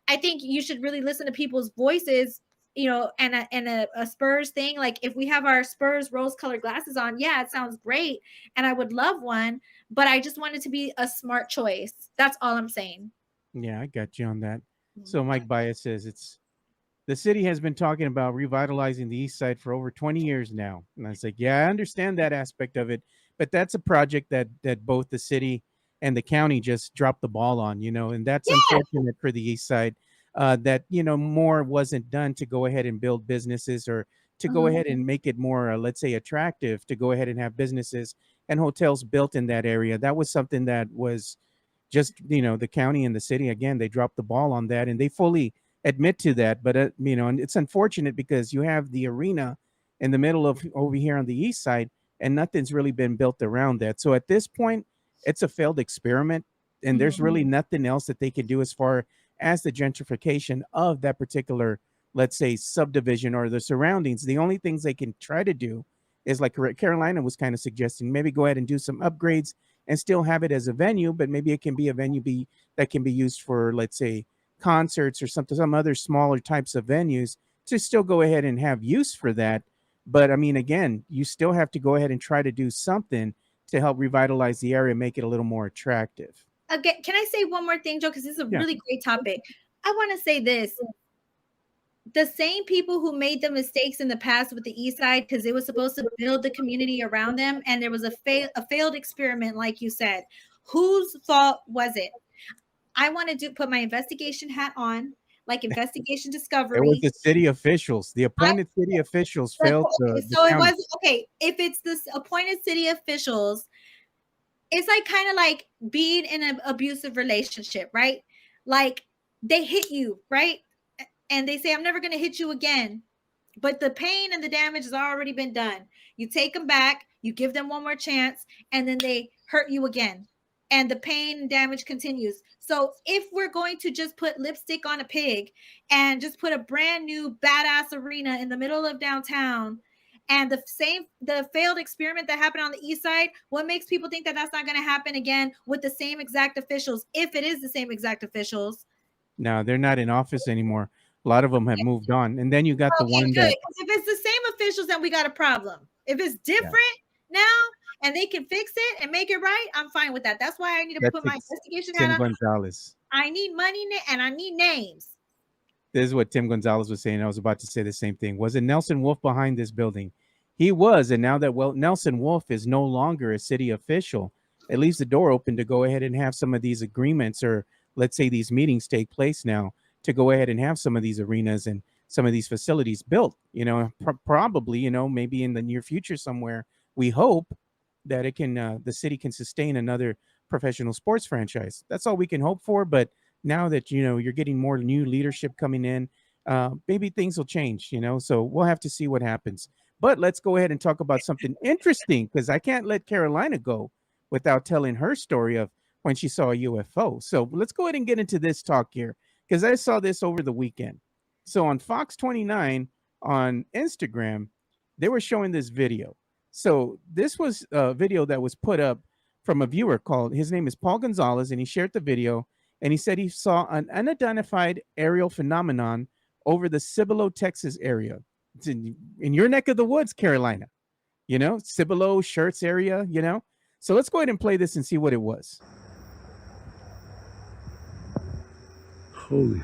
I think you should really listen to people's voices, and a Spurs thing. Like, if we have our Spurs rose colored glasses on, yeah, it sounds great, and I would love one, but I just want it to be a smart choice. That's all I'm saying. Yeah, I got you on that. So Mike Bias says the city has been talking about revitalizing the east side for over 20 years now. And I was like, yeah, I understand that aspect of it, but that's a project that both the city and the county just dropped the ball on, and that's Yeah. unfortunate for the east side. That more wasn't done to go ahead and build businesses, or to go ahead and make it more, let's say, attractive to go ahead and have businesses and hotels built in that area. That was something that was just, the county and the city, again, they dropped the ball on that, and they fully admit to that. But and it's unfortunate because you have the arena in the middle of over here on the east side, and nothing's really been built around that. So at this point, it's a failed experiment, and there's really nothing else that they can do as far as the gentrification of that particular, let's say, subdivision or the surroundings. The only things they can try to do is, like Carolina was kind of suggesting, maybe go ahead and do some upgrades and still have it as a venue, but maybe it can be a venue that can be used for, let's say, concerts or some other smaller types of venues, to still go ahead and have use for that. But I mean, again, you still have to go ahead and try to do something to help revitalize the area, make it a little more attractive. Again, can I say one more thing, Joe? Because this is a Yeah. really great topic. I want to say this. The same people who made the mistakes in the past with the east side, because it was supposed to build the community around them, and there was a failed experiment, like you said. Whose fault was it? I want to put my investigation hat on, like investigation It was discovery. the city officials, the appointed city officials failed the So it county. was okay. If it's the appointed city officials, it's like kind of like being in an abusive relationship, right? Like, they hit you, right? And they say, I'm never going to hit you again. But the pain and the damage has already been done. You take them back, you give them one more chance, and then they hurt you again. And the pain and damage continues. So if we're going to just put lipstick on a pig and just put a brand new badass arena in the middle of downtown, and the failed experiment that happened on the east side, what makes people think that that's not going to happen again with the same exact officials, if it is the same exact officials? No, they're not in office anymore. A lot of them have moved on. And then you got the Okay, one good. that, Because if it's the same officials, then we got a problem. If it's different now and they can fix it and make it right, I'm fine with that. That's why I need to that's put my investigation hat Tim on. Gonzalez. I need money and I need names. This is what Tim Gonzalez was saying. I was about to say the same thing. Was it Nelson Wolf behind this building? He was, and now that Nelson Wolf is no longer a city official, it leaves the door open to go ahead and have some of these agreements, or let's say these meetings take place now, to go ahead and have some of these arenas and some of these facilities built. Probably, maybe in the near future somewhere. We hope that it can, the city can sustain another professional sports franchise. That's all we can hope for. But now that you're getting more new leadership coming in, maybe things will change. So we'll have to see what happens. But let's go ahead and talk about something interesting, because I can't let Carolina go without telling her story of when she saw a UFO. So let's go ahead and get into this talk here, because I saw this over the weekend. So on Fox 29 on Instagram, they were showing this video. So this was a video that was put up from a viewer called, his name is Paul Gonzalez, and he shared the video, and he said he saw an unidentified aerial phenomenon over the Cibolo, Texas area. It's in your neck of the woods, Carolina, Cibolo, Schertz area, So let's go ahead and play this and see what it was. Holy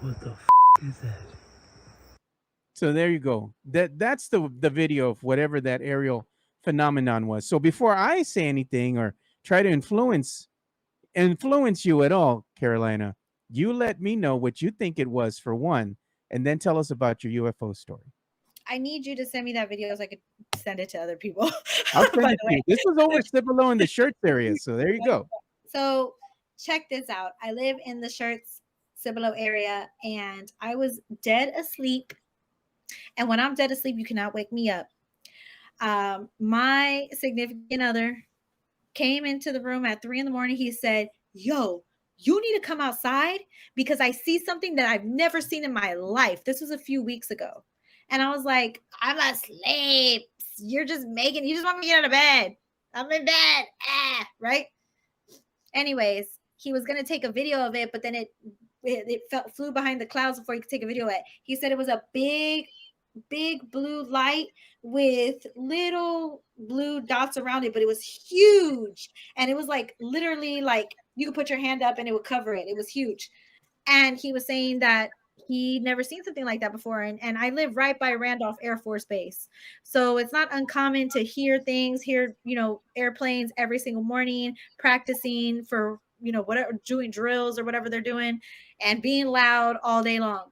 what the is that? So there you go. That's the video of whatever that aerial phenomenon was. So before I say anything or try to influence you at all, Carolina, you let me know what you think it was, for one, and then tell us about your UFO story. I need you to send me that video so I could send it to other people. I'll send it to you. This was over Cibolo in the Schertz area, so there you go. So check this out. I live in the Schertz Cibolo area, and I was dead asleep. And when I'm dead asleep, you cannot wake me up. My significant other came into the room at 3 a.m. He said, "Yo, you need to come outside because I see something that I've never seen in my life." This was a few weeks ago. And I was like, "I'm asleep. You just want me to get out of bed. I'm in bed." Right? Anyways, he was going to take a video of it, but then it flew behind the clouds before he could take a video of it. He said it was a big blue light with little blue dots around it, but it was huge. And it was like literally like you could put your hand up and it would cover it. It was huge. And he was saying that he'd never seen something like that before. And I live right by Randolph Air Force Base. So it's not uncommon to hear airplanes every single morning, practicing for, whatever, doing drills or whatever they're doing, and being loud all day long.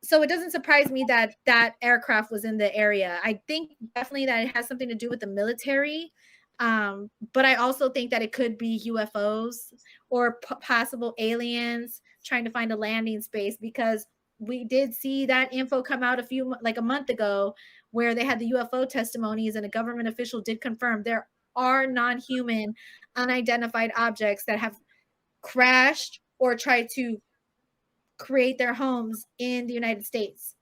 So it doesn't surprise me that that aircraft was in the area. I think definitely that it has something to do with the military. But I also think that it could be UFOs or possible aliens trying to find a landing space, because we did see that info come out a month ago, where they had the UFO testimonies, and a government official did confirm there are non-human unidentified objects that have crashed or tried to create their homes in the United States.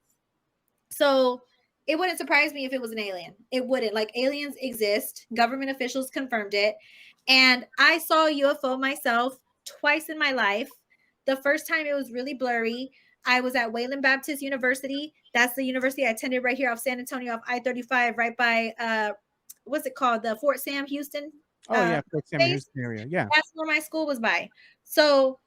So it wouldn't surprise me if it was an alien. It wouldn't. Like, aliens exist. Government officials confirmed it. And I saw a UFO myself twice in my life. The first time it was really blurry. I was at Wayland Baptist University. That's the university I attended right here off San Antonio, off I-35, right by, what's it called? The Fort Sam Houston. Yeah, Fort Sam Houston area. Yeah. That's where my school was by. So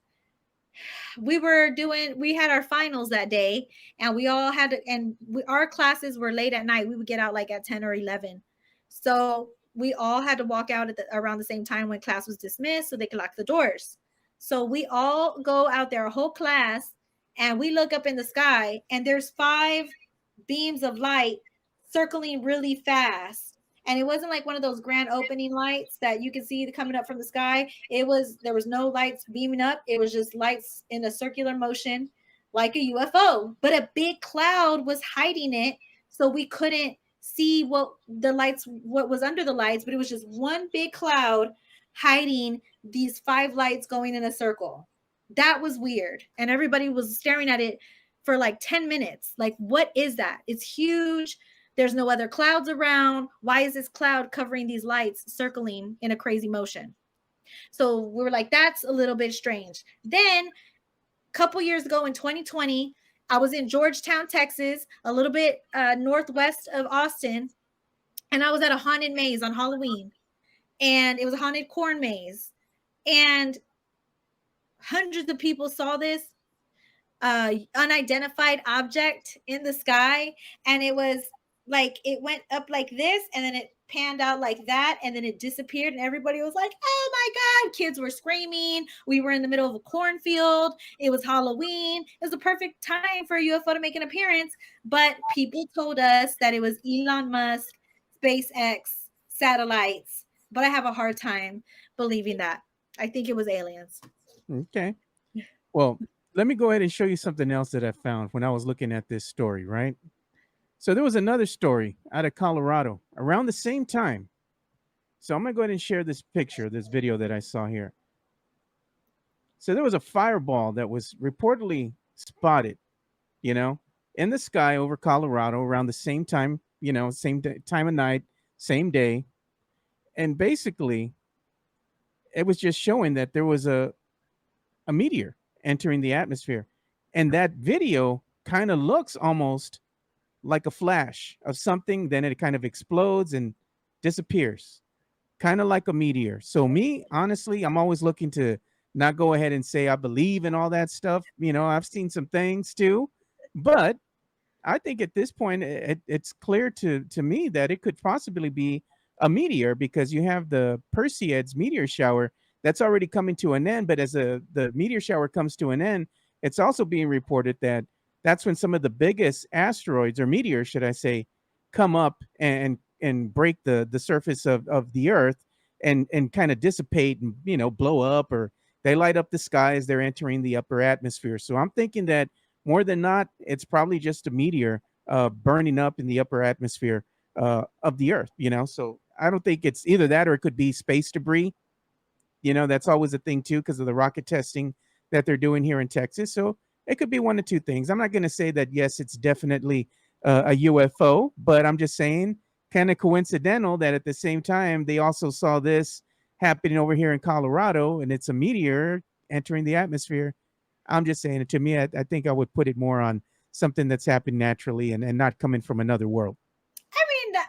we had our finals that day, and we all had to, our classes were late at night. We would get out like at 10 or 11. So we all had to walk out around the same time when class was dismissed so they could lock the doors. So we all go out there, a whole class, and we look up in the sky, and there's 5 beams of light circling really fast. And it wasn't like one of those grand opening lights that you can see coming up from the sky. There was no lights beaming up. It was just lights in a circular motion, like a UFO. But a big cloud was hiding it, so we couldn't see what was under the lights. But it was just one big cloud hiding these 5 lights going in a circle. That was weird. And everybody was staring at it for like 10 minutes. Like, what is that? It's huge. There's no other clouds around. Why is this cloud covering these lights circling in a crazy motion? So we were like, that's a little bit strange. Then couple years ago in 2020, I was in Georgetown, Texas, a little bit northwest of Austin, and I was at a haunted maze on Halloween, and it was a haunted corn maze, and hundreds of people saw this unidentified object in the sky, and it was like it went up like this, and then it panned out like that, and then it disappeared, and everybody was like, oh my god, kids were screaming. We were in the middle of a cornfield. It was Halloween. It was the perfect time for a UFO to make an appearance, but people told us that it was Elon Musk, SpaceX, satellites, but I have a hard time believing that. I think it was aliens. Okay. Well, let me go ahead and show you something else that I found when I was looking at this story, right? So there was another story out of Colorado around the same time. So I'm going to go ahead and share this picture, this video that I saw here. So there was a fireball that was reportedly spotted, in the sky over Colorado around the same time, same time of night, same day. And basically, it was just showing that there was a meteor entering the atmosphere. And that video kind of looks almost like a flash of something, then it kind of explodes and disappears, kind of like a meteor. So me, honestly, I'm always looking to not go ahead and say I believe in all that stuff. I've seen some things too, but I think at this point it's clear to me that it could possibly be a meteor, because you have the Perseids meteor shower that's already coming to an end. But as the meteor shower comes to an end, it's also being reported that that's when some of the biggest asteroids, or meteors, should I say, come up and break the surface of the Earth and kind of dissipate and, blow up, or they light up the sky as they're entering the upper atmosphere. So I'm thinking that more than not, it's probably just a meteor burning up in the upper atmosphere of the Earth, So I don't think it's either that, or it could be space debris. That's always a thing too, because of the rocket testing that they're doing here in Texas. So it could be one of two things. I'm not going to say that, yes, it's definitely a UFO, but I'm just saying kind of coincidental that at the same time, they also saw this happening over here in Colorado, and it's a meteor entering the atmosphere. I'm just saying, to me, I think I would put it more on something that's happened naturally and not coming from another world.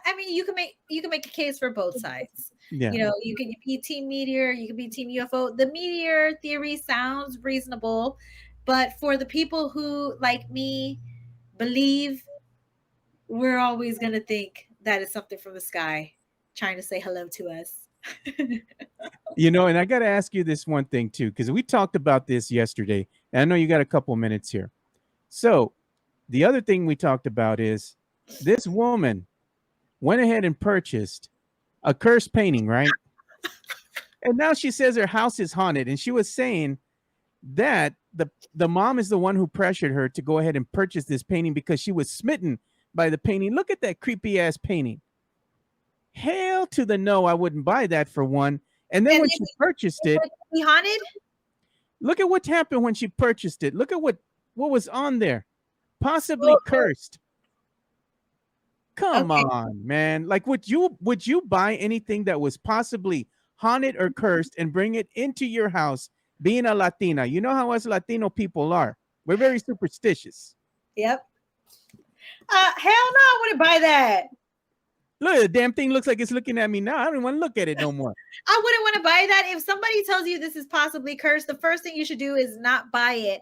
I mean, you can make a case for both sides. Yeah. You can be team meteor, you can be team UFO. The meteor theory sounds reasonable, but for the people who, like me, believe, we're always going to think that it's something from the sky trying to say hello to us. And I got to ask you this one thing too, because we talked about this yesterday, and I know you got a couple minutes here. So the other thing we talked about is this woman went ahead and purchased a cursed painting, right? And now she says her house is haunted, and she was saying that the mom is the one who pressured her to go ahead and purchase this painting because she was smitten by the painting. Look at that creepy ass painting. Hell to the no, I wouldn't buy that for one. And then when she purchased it, be haunted. Look at what happened when she purchased it. Look at what was on there. Possibly cursed. Come on, man. Like, would you buy anything that was possibly haunted or cursed and bring it into your house, being a Latina? You know how us Latino people are. We're very superstitious. Yep. Hell no, I wouldn't buy that. Look, the damn thing looks like it's looking at me now. I don't want to look at it no more. I wouldn't want to buy that. If somebody tells you this is possibly cursed, the first thing you should do is not buy it.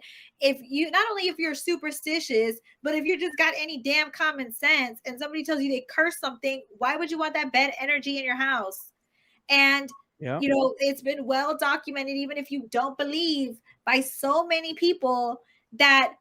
Not only if you're superstitious, but if you just got any damn common sense and somebody tells you they curse something, why would you want that bad energy in your house? And it's been well documented, even if you don't believe, by so many people, that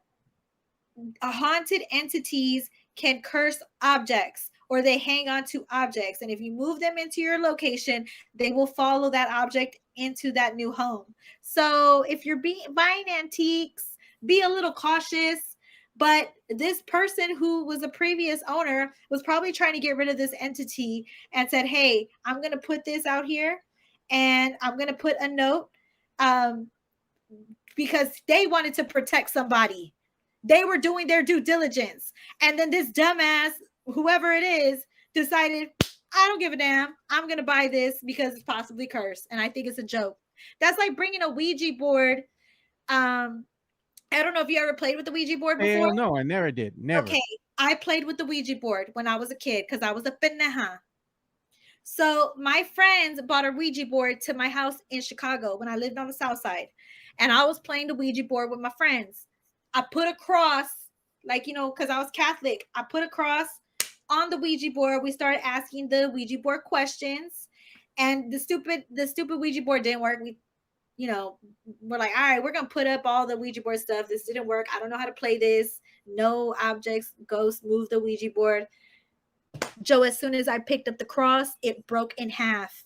haunted entities can curse objects, or they hang on to objects. And if you move them into your location, they will follow that object into that new home. So if you're buying antiques, be a little cautious. But this person who was a previous owner was probably trying to get rid of this entity and said, hey, I'm going to put this out here and I'm going to put a note because they wanted to protect somebody. They were doing their due diligence. And then this dumbass, whoever it is, decided, I don't give a damn. I'm going to buy this because it's possibly cursed. And I think it's a joke. That's like bringing a Ouija board I don't know if you ever played with the Ouija board before. Hell no, I never did. Never. Okay, I played with the Ouija board when I was a kid because I was a pendeja. So my friends bought a Ouija board to my house in Chicago when I lived on the South Side, and I was playing the Ouija board with my friends. I put a cross, like, you know, because I was Catholic. I put a cross on the Ouija board. We started asking the Ouija board questions, and the stupid Ouija board didn't work. We're like, all right, we're gonna put up all the Ouija board stuff. This didn't work. I don't know how to play this. No objects, ghosts, move the Ouija board. Joe, as soon as I picked up the cross, it broke in half.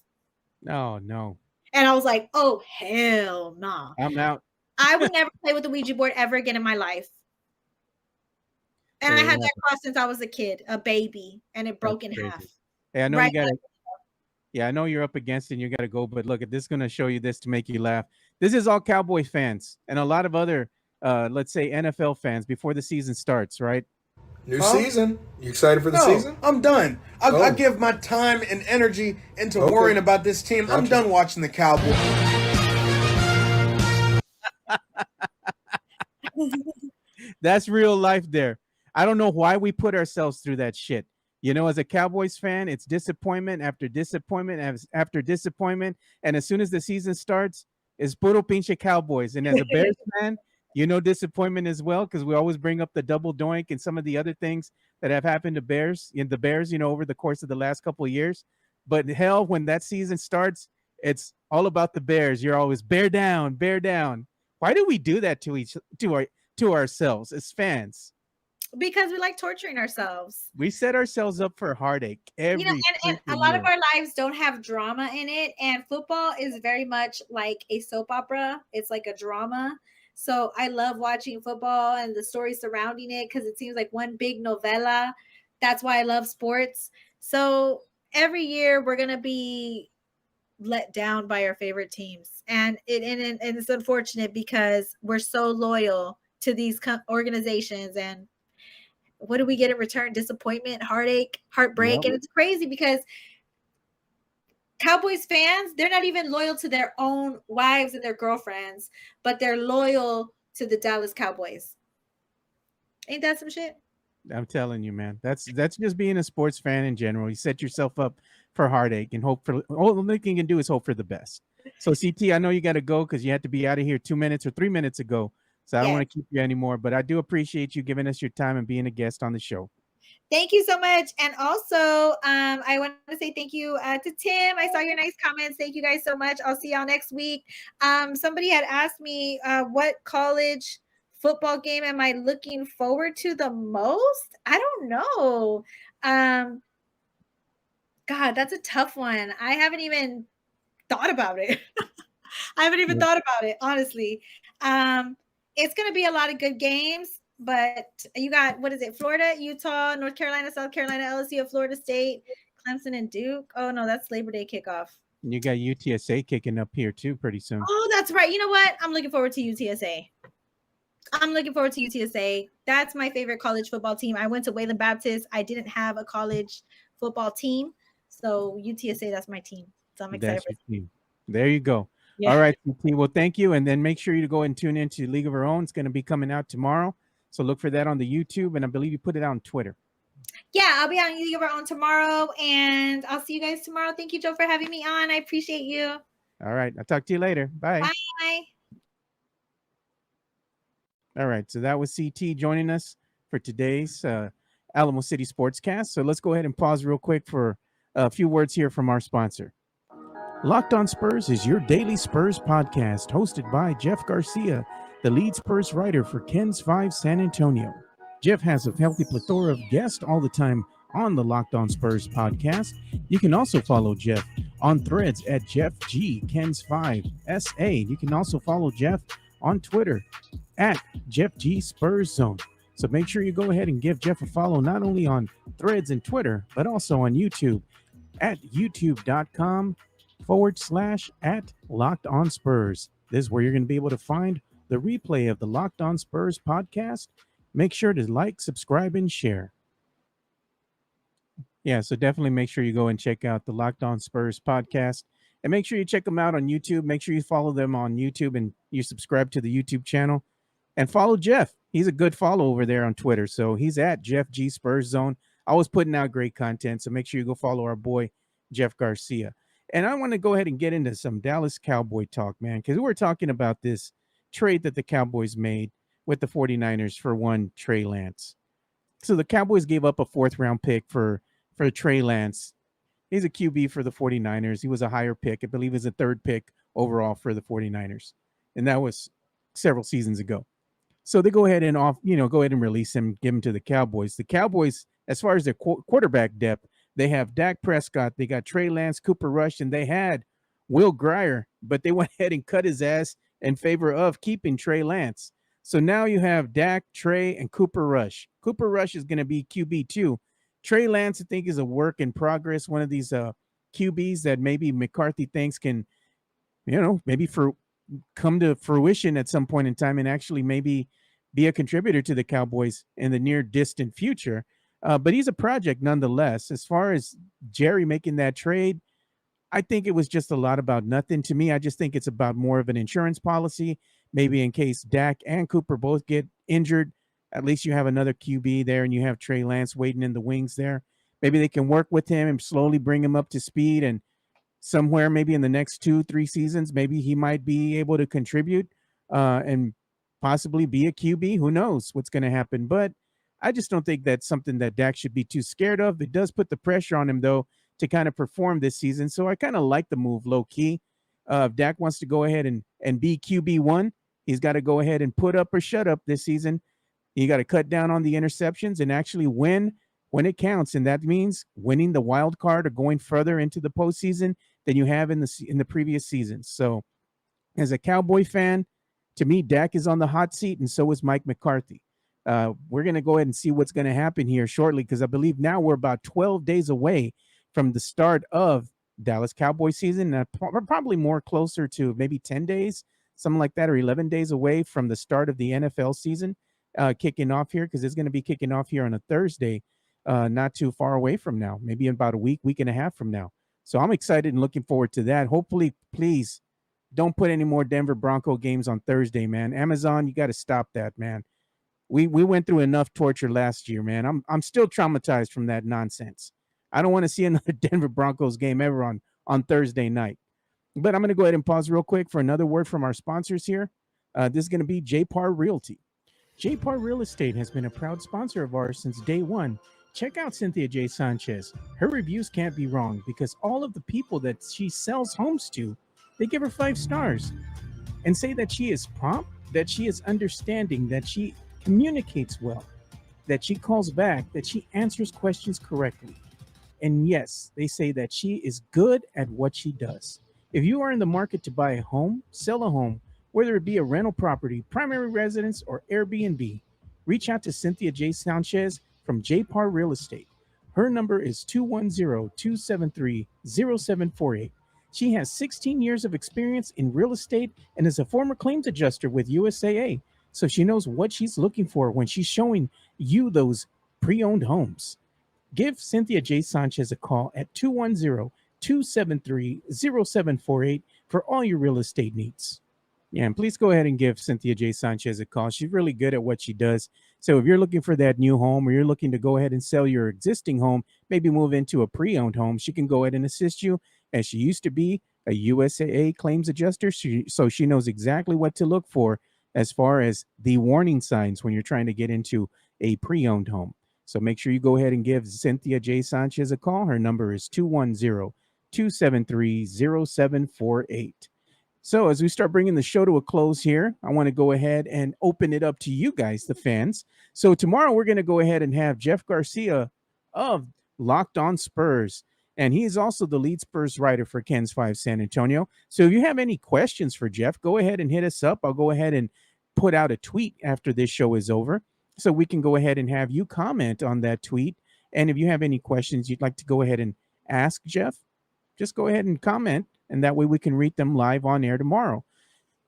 Oh no. And I was like, oh hell nah. I'm out. I would never play with the Ouija board ever again in my life. And I had that cross since I was a kid, a baby, and it broke in half. Hey, I know Right. you gotta. Yeah, I know you're up against it and you got to go, but look, this is going to show you this to make you laugh. This is all Cowboy fans and a lot of other, let's say, NFL fans before the season starts, right? New season. You excited for the season? I'm done. I give my time and energy into worrying about this team. I'm done watching the Cowboys. That's real life there. I don't know why we put ourselves through that shit. You know, as a Cowboys fan, it's disappointment after disappointment after disappointment. And as soon as the season starts, it's puro pinche Cowboys. And as a Bears fan, you know disappointment as well, because we always bring up the double doink and some of the other things that have happened to Bears, over the course of the last couple of years. But hell, when that season starts, it's all about the Bears. You're always bear down, bear down. Why do we do that to ourselves as fans? Because we like torturing ourselves. We set ourselves up for heartache every and a lot of our lives don't have drama in it, and football is very much like a soap opera. It's like a drama. So I love watching football and the stories surrounding it because it seems like one big novella. That's why I love sports. So every year we're gonna be let down by our favorite teams, and it's unfortunate because we're so loyal to these organizations, and what do we get in return? Disappointment, heartache, heartbreak. Yep. And it's crazy because Cowboys fans, they're not even loyal to their own wives and their girlfriends, but they're loyal to the Dallas Cowboys. Ain't that some shit? I'm telling you, man. That's just being a sports fan in general. You set yourself up for heartache and hope for all you can do is hope for the best. So CT, I know you got to go because you had to be out of here 2 minutes or 3 minutes ago. So I don't want to keep you anymore, but I do appreciate you giving us your time and being a guest on the show. Thank you so much. And also, I want to say thank you to Tim. I saw your nice comments. Thank you guys so much. I'll see y'all next week. Somebody had asked me what college football game am I looking forward to the most? I don't know. God, that's a tough one. I haven't even thought about it. Thought about it, honestly. It's going to be a lot of good games, but you got, what is it? Florida, Utah, North Carolina, South Carolina, LSU, Florida State, Clemson, and Duke. Oh, no, that's Labor Day kickoff. And you got UTSA kicking up here, too, pretty soon. Oh, that's right. You know what? I'm looking forward to UTSA. That's my favorite college football team. I went to Wayland Baptist. I didn't have a college football team. So UTSA, that's my team. So I'm excited. That's your team. There you go. Yeah. All right, CT. Well, thank you. And then make sure you to go and tune into League of Our Own. It's going to be coming out tomorrow. So look for that on the YouTube. And I believe you put it out on Twitter. Yeah, I'll be on League of Our Own tomorrow. And I'll see you guys tomorrow. Thank you, Joe, for having me on. I appreciate you. All right. I'll talk to you later. Bye. Bye. All right. So that was CT joining us for today's Alamo City Sportscast. So let's go ahead and pause real quick for a few words here from our sponsor. Locked On Spurs is your daily Spurs podcast, hosted by Jeff Garcia, the lead Spurs writer for Ken's 5 San Antonio. Jeff has a healthy plethora of guests all the time on the Locked On Spurs podcast. You can also follow Jeff on threads at Jeff G Ken's 5 SA. You can also follow Jeff on Twitter at Jeff G Spurs Zone. So make sure you go ahead and give Jeff a follow, not only on threads and Twitter, but also on YouTube at youtube.com/@LockedOnSpurs. This is where you're going to be able to find the replay of the Locked On Spurs podcast. Make sure to like, subscribe, and share. Yeah, so definitely make sure you go and check out the Locked On Spurs podcast. And make sure you check them out on YouTube. Make sure you follow them on YouTube and you subscribe to the YouTube channel. And follow Jeff. He's a good follow over there on Twitter. So he's at Jeff G Spurs Zone. Always putting out great content. So make sure you go follow our boy, Jeff Garcia. And I want to go ahead and get into some Dallas Cowboy talk, man, because we're talking about this trade that the Cowboys made with the 49ers for one Trey Lance. So the Cowboys gave up a 4th-round pick for Trey Lance. He's a QB for the 49ers. He was a higher pick. I believe he was a 3rd pick overall for the 49ers. And that was several seasons ago. So they go ahead and go ahead and release him, give him to the Cowboys. The Cowboys, as far as their quarterback depth, they have Dak Prescott, they got Trey Lance, Cooper Rush, and they had Will Grier, but they went ahead and cut his ass in favor of keeping Trey Lance. So now you have Dak, Trey, and Cooper Rush. Cooper Rush is going to be QB2. Trey Lance, I think, is a work in progress, one of these QBs that maybe McCarthy thinks can, maybe come to fruition at some point in time and actually maybe be a contributor to the Cowboys in the near distant future. But he's a project nonetheless. As far as Jerry making that trade, I think it was just a lot about nothing. To me, I just think it's about more of an insurance policy. Maybe in case Dak and Cooper both get injured, at least you have another QB there and you have Trey Lance waiting in the wings there. Maybe they can work with him and slowly bring him up to speed, and somewhere maybe in the next 2-3 seasons, maybe he might be able to contribute and possibly be a QB. Who knows what's going to happen? But I just don't think that's something that Dak should be too scared of. It does put the pressure on him, though, to kind of perform this season. So I kind of like the move low key. If Dak wants to go ahead and be QB1, he's got to go ahead and put up or shut up this season. You got to cut down on the interceptions and actually win when it counts. And that means winning the wild card or going further into the postseason than you have in the previous seasons. So as a Cowboy fan, to me, Dak is on the hot seat, and so is Mike McCarthy. We're going to go ahead and see what's going to happen here shortly, because I believe now we're about 12 days away from the start of Dallas Cowboy season. We're probably more closer to maybe 10 days, something like that, or 11 days away from the start of the NFL season kicking off here, because it's going to be kicking off here on a Thursday, not too far away from now, maybe about a week and a half from now. So I'm excited and looking forward to that. Hopefully, please don't put any more Denver Bronco games on Thursday, man. Amazon, you got to stop that, man. We went through enough torture last year, man. I'm still traumatized from that nonsense. I don't want to see another Denver Broncos game ever on Thursday night. But I'm going to go ahead and pause real quick for another word from our sponsors here. This is going to be JPAR Realty. JPAR Real Estate has been a proud sponsor of ours since day one. Check out Cynthia J. Sanchez. Her reviews can't be wrong because all of the people that she sells homes to, they give her 5 stars and say that she is prompt, that she is understanding, that she communicates well, that she calls back, that she answers questions correctly. And yes, they say that she is good at what she does. If you are in the market to buy a home, sell a home, whether it be a rental property, primary residence, or Airbnb, reach out to Cynthia J. Sanchez from JPAR Real Estate. Her number is 210-273-0748. She has 16 years of experience in real estate and is a former claims adjuster with USAA. So she knows what she's looking for when she's showing you those pre-owned homes. Give Cynthia J. Sanchez a call at 210-273-0748 for all your real estate needs. Yeah, and please go ahead and give Cynthia J. Sanchez a call. She's really good at what she does. So if you're looking for that new home, or you're looking to go ahead and sell your existing home, maybe move into a pre-owned home, she can go ahead and assist you, as she used to be a USAA claims adjuster. So she knows exactly what to look for as far as the warning signs when you're trying to get into a pre-owned home. So make sure you go ahead and give Cynthia J. Sanchez a call. Her number is 210-273-0748. So as we start bringing the show to a close here, I want to go ahead and open it up to you guys, the fans. So tomorrow we're going to go ahead and have Jeff Garcia of Locked On Spurs. And he is also the lead Spurs writer for Ken's 5 San Antonio. So if you have any questions for Jeff, go ahead and hit us up. I'll go ahead and put out a tweet after this show is over, so we can go ahead and have you comment on that tweet. And if you have any questions you'd like to go ahead and ask Jeff, just go ahead and comment, and that way we can read them live on air tomorrow.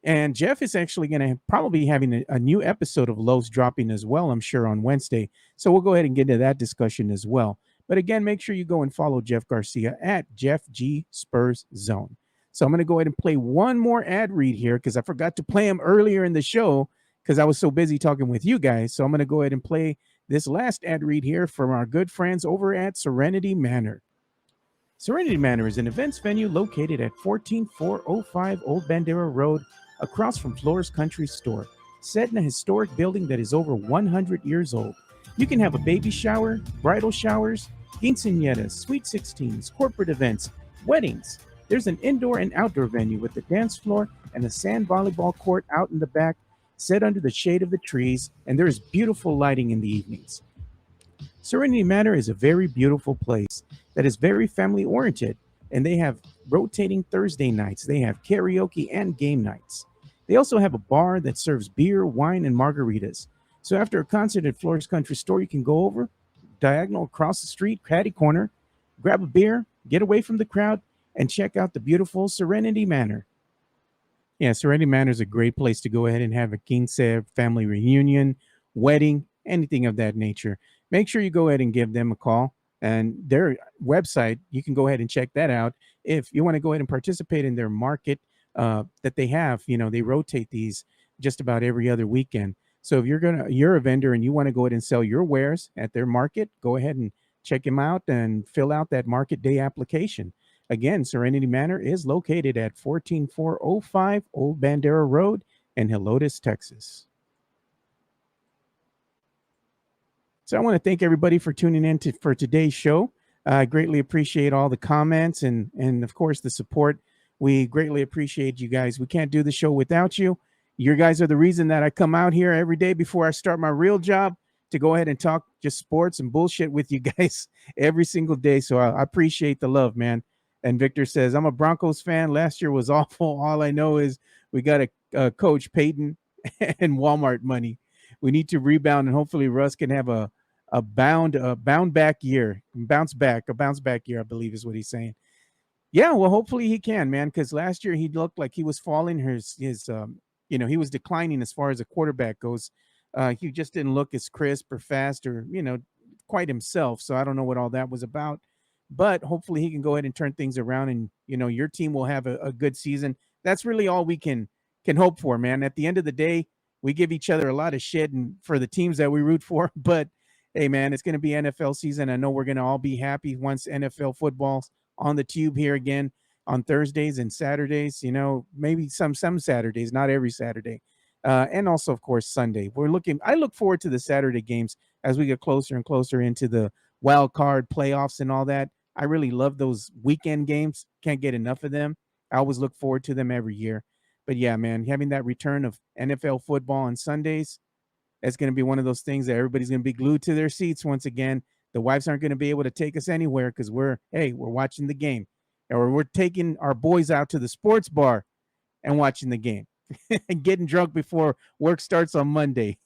And Jeff is actually going to probably be having a new episode of Lowe's dropping as well, I'm sure, on Wednesday. So we'll go ahead and get into that discussion as well. But again, make sure you go and follow Jeff Garcia at Jeff G Spurs Zone. So I'm going to go ahead and play one more ad read here, because I forgot to play him earlier in the show, because I was so busy talking with you guys. So I'm going to go ahead and play this last ad read here from our good friends over at Serenity Manor. Serenity Manor is an events venue located at 14405 Old Bandera Road, across from Flora's Country Store, set in a historic building that is over 100 years old. You can have a baby shower, bridal showers, quinceañeras, sweet 16s, corporate events, weddings. There's an indoor and outdoor venue with a dance floor and a sand volleyball court out in the back, set under the shade of the trees, and there is beautiful lighting in the evenings. Serenity Manor is a very beautiful place that is very family oriented, and they have rotating Thursday nights. They have karaoke and game nights. They also have a bar that serves beer, wine, and margaritas. So after a concert at Flora's Country Store, you can go over diagonal across the street, catty corner, grab a beer, get away from the crowd, and check out the beautiful Serenity Manor. Yeah, Serenity Manor is a great place to go ahead and have a quince, family reunion, wedding, anything of that nature. Make sure you go ahead and give them a call. And their website, you can go ahead and check that out. If you want to go ahead and participate in their market that they have, they rotate these just about every other weekend. So if you're a vendor and you want to go ahead and sell your wares at their market, go ahead and check them out and fill out that market day application. Again, Serenity Manor is located at 14405 Old Bandera Road in Helotes, Texas. So I want to thank everybody for tuning in for today's show. I greatly appreciate all the comments and of course the support. We greatly appreciate you guys. We can't do the show without you. You guys are the reason that I come out here every day before I start my real job to go ahead and talk just sports and bullshit with you guys every single day. So I appreciate the love, man. And Victor says, I'm a Broncos fan. Last year was awful. All I know is we got a coach, Peyton, and Walmart money. We need to rebound, and hopefully Russ can have a bounce back year, I believe is what he's saying. Yeah, well, hopefully he can, man, because last year he looked like he was falling. He was declining as far as a quarterback goes. He just didn't look as crisp or fast or, quite himself. So I don't know what all that was about. But hopefully he can go ahead and turn things around, and, your team will have a good season. That's really all we can hope for, man. At the end of the day, we give each other a lot of shit and for the teams that we root for. But, hey, man, it's going to be NFL season. I know we're going to all be happy once NFL football's on the tube here again on Thursdays and Saturdays, maybe some Saturdays, not every Saturday. And also, of course, Sunday. I look forward to the Saturday games as we get closer and closer into the wild card playoffs and all that. I really love those weekend games. Can't get enough of them. I always look forward to them every year. But yeah, man, having that return of NFL football on Sundays, it's going to be one of those things that everybody's going to be glued to their seats once again. The wives aren't going to be able to take us anywhere because we're watching the game. Or we're taking our boys out to the sports bar and watching the game and getting drunk before work starts on Monday.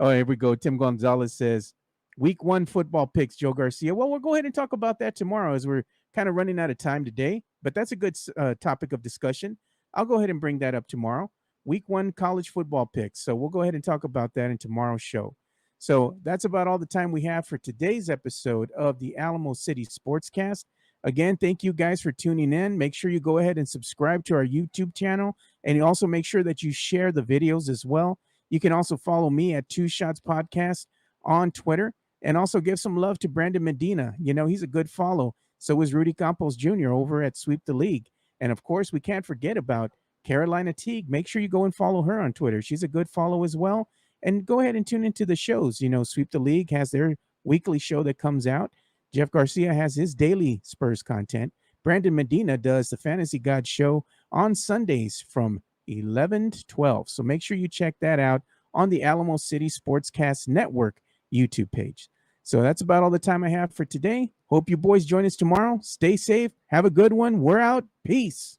Oh, here we go. Tim Gonzalez says, Week 1 football picks, Joe Garcia. Well, we'll go ahead and talk about that tomorrow as we're kind of running out of time today. But that's a good topic of discussion. I'll go ahead and bring that up tomorrow. Week 1 college football picks. So we'll go ahead and talk about that in tomorrow's show. So that's about all the time we have for today's episode of the Alamo City Sportscast. Again, thank you guys for tuning in. Make sure you go ahead and subscribe to our YouTube channel. And you also make sure that you share the videos as well. You can also follow me at Two Shots Podcast on Twitter. And also give some love to Brandon Medina. He's a good follow. So is Rudy Campos Jr. over at Sweep the League. And, of course, we can't forget about Carolina Teague. Make sure you go and follow her on Twitter. She's a good follow as well. And go ahead and tune into the shows. Sweep the League has their weekly show that comes out. Jeff Garcia has his daily Spurs content. Brandon Medina does the Fantasy God show on Sundays from 11 to 12. So make sure you check that out on the Alamo City Sportscast Network YouTube page. So that's about all the time I have for today. Hope you boys join us tomorrow. Stay safe. Have a good one. We're out. Peace.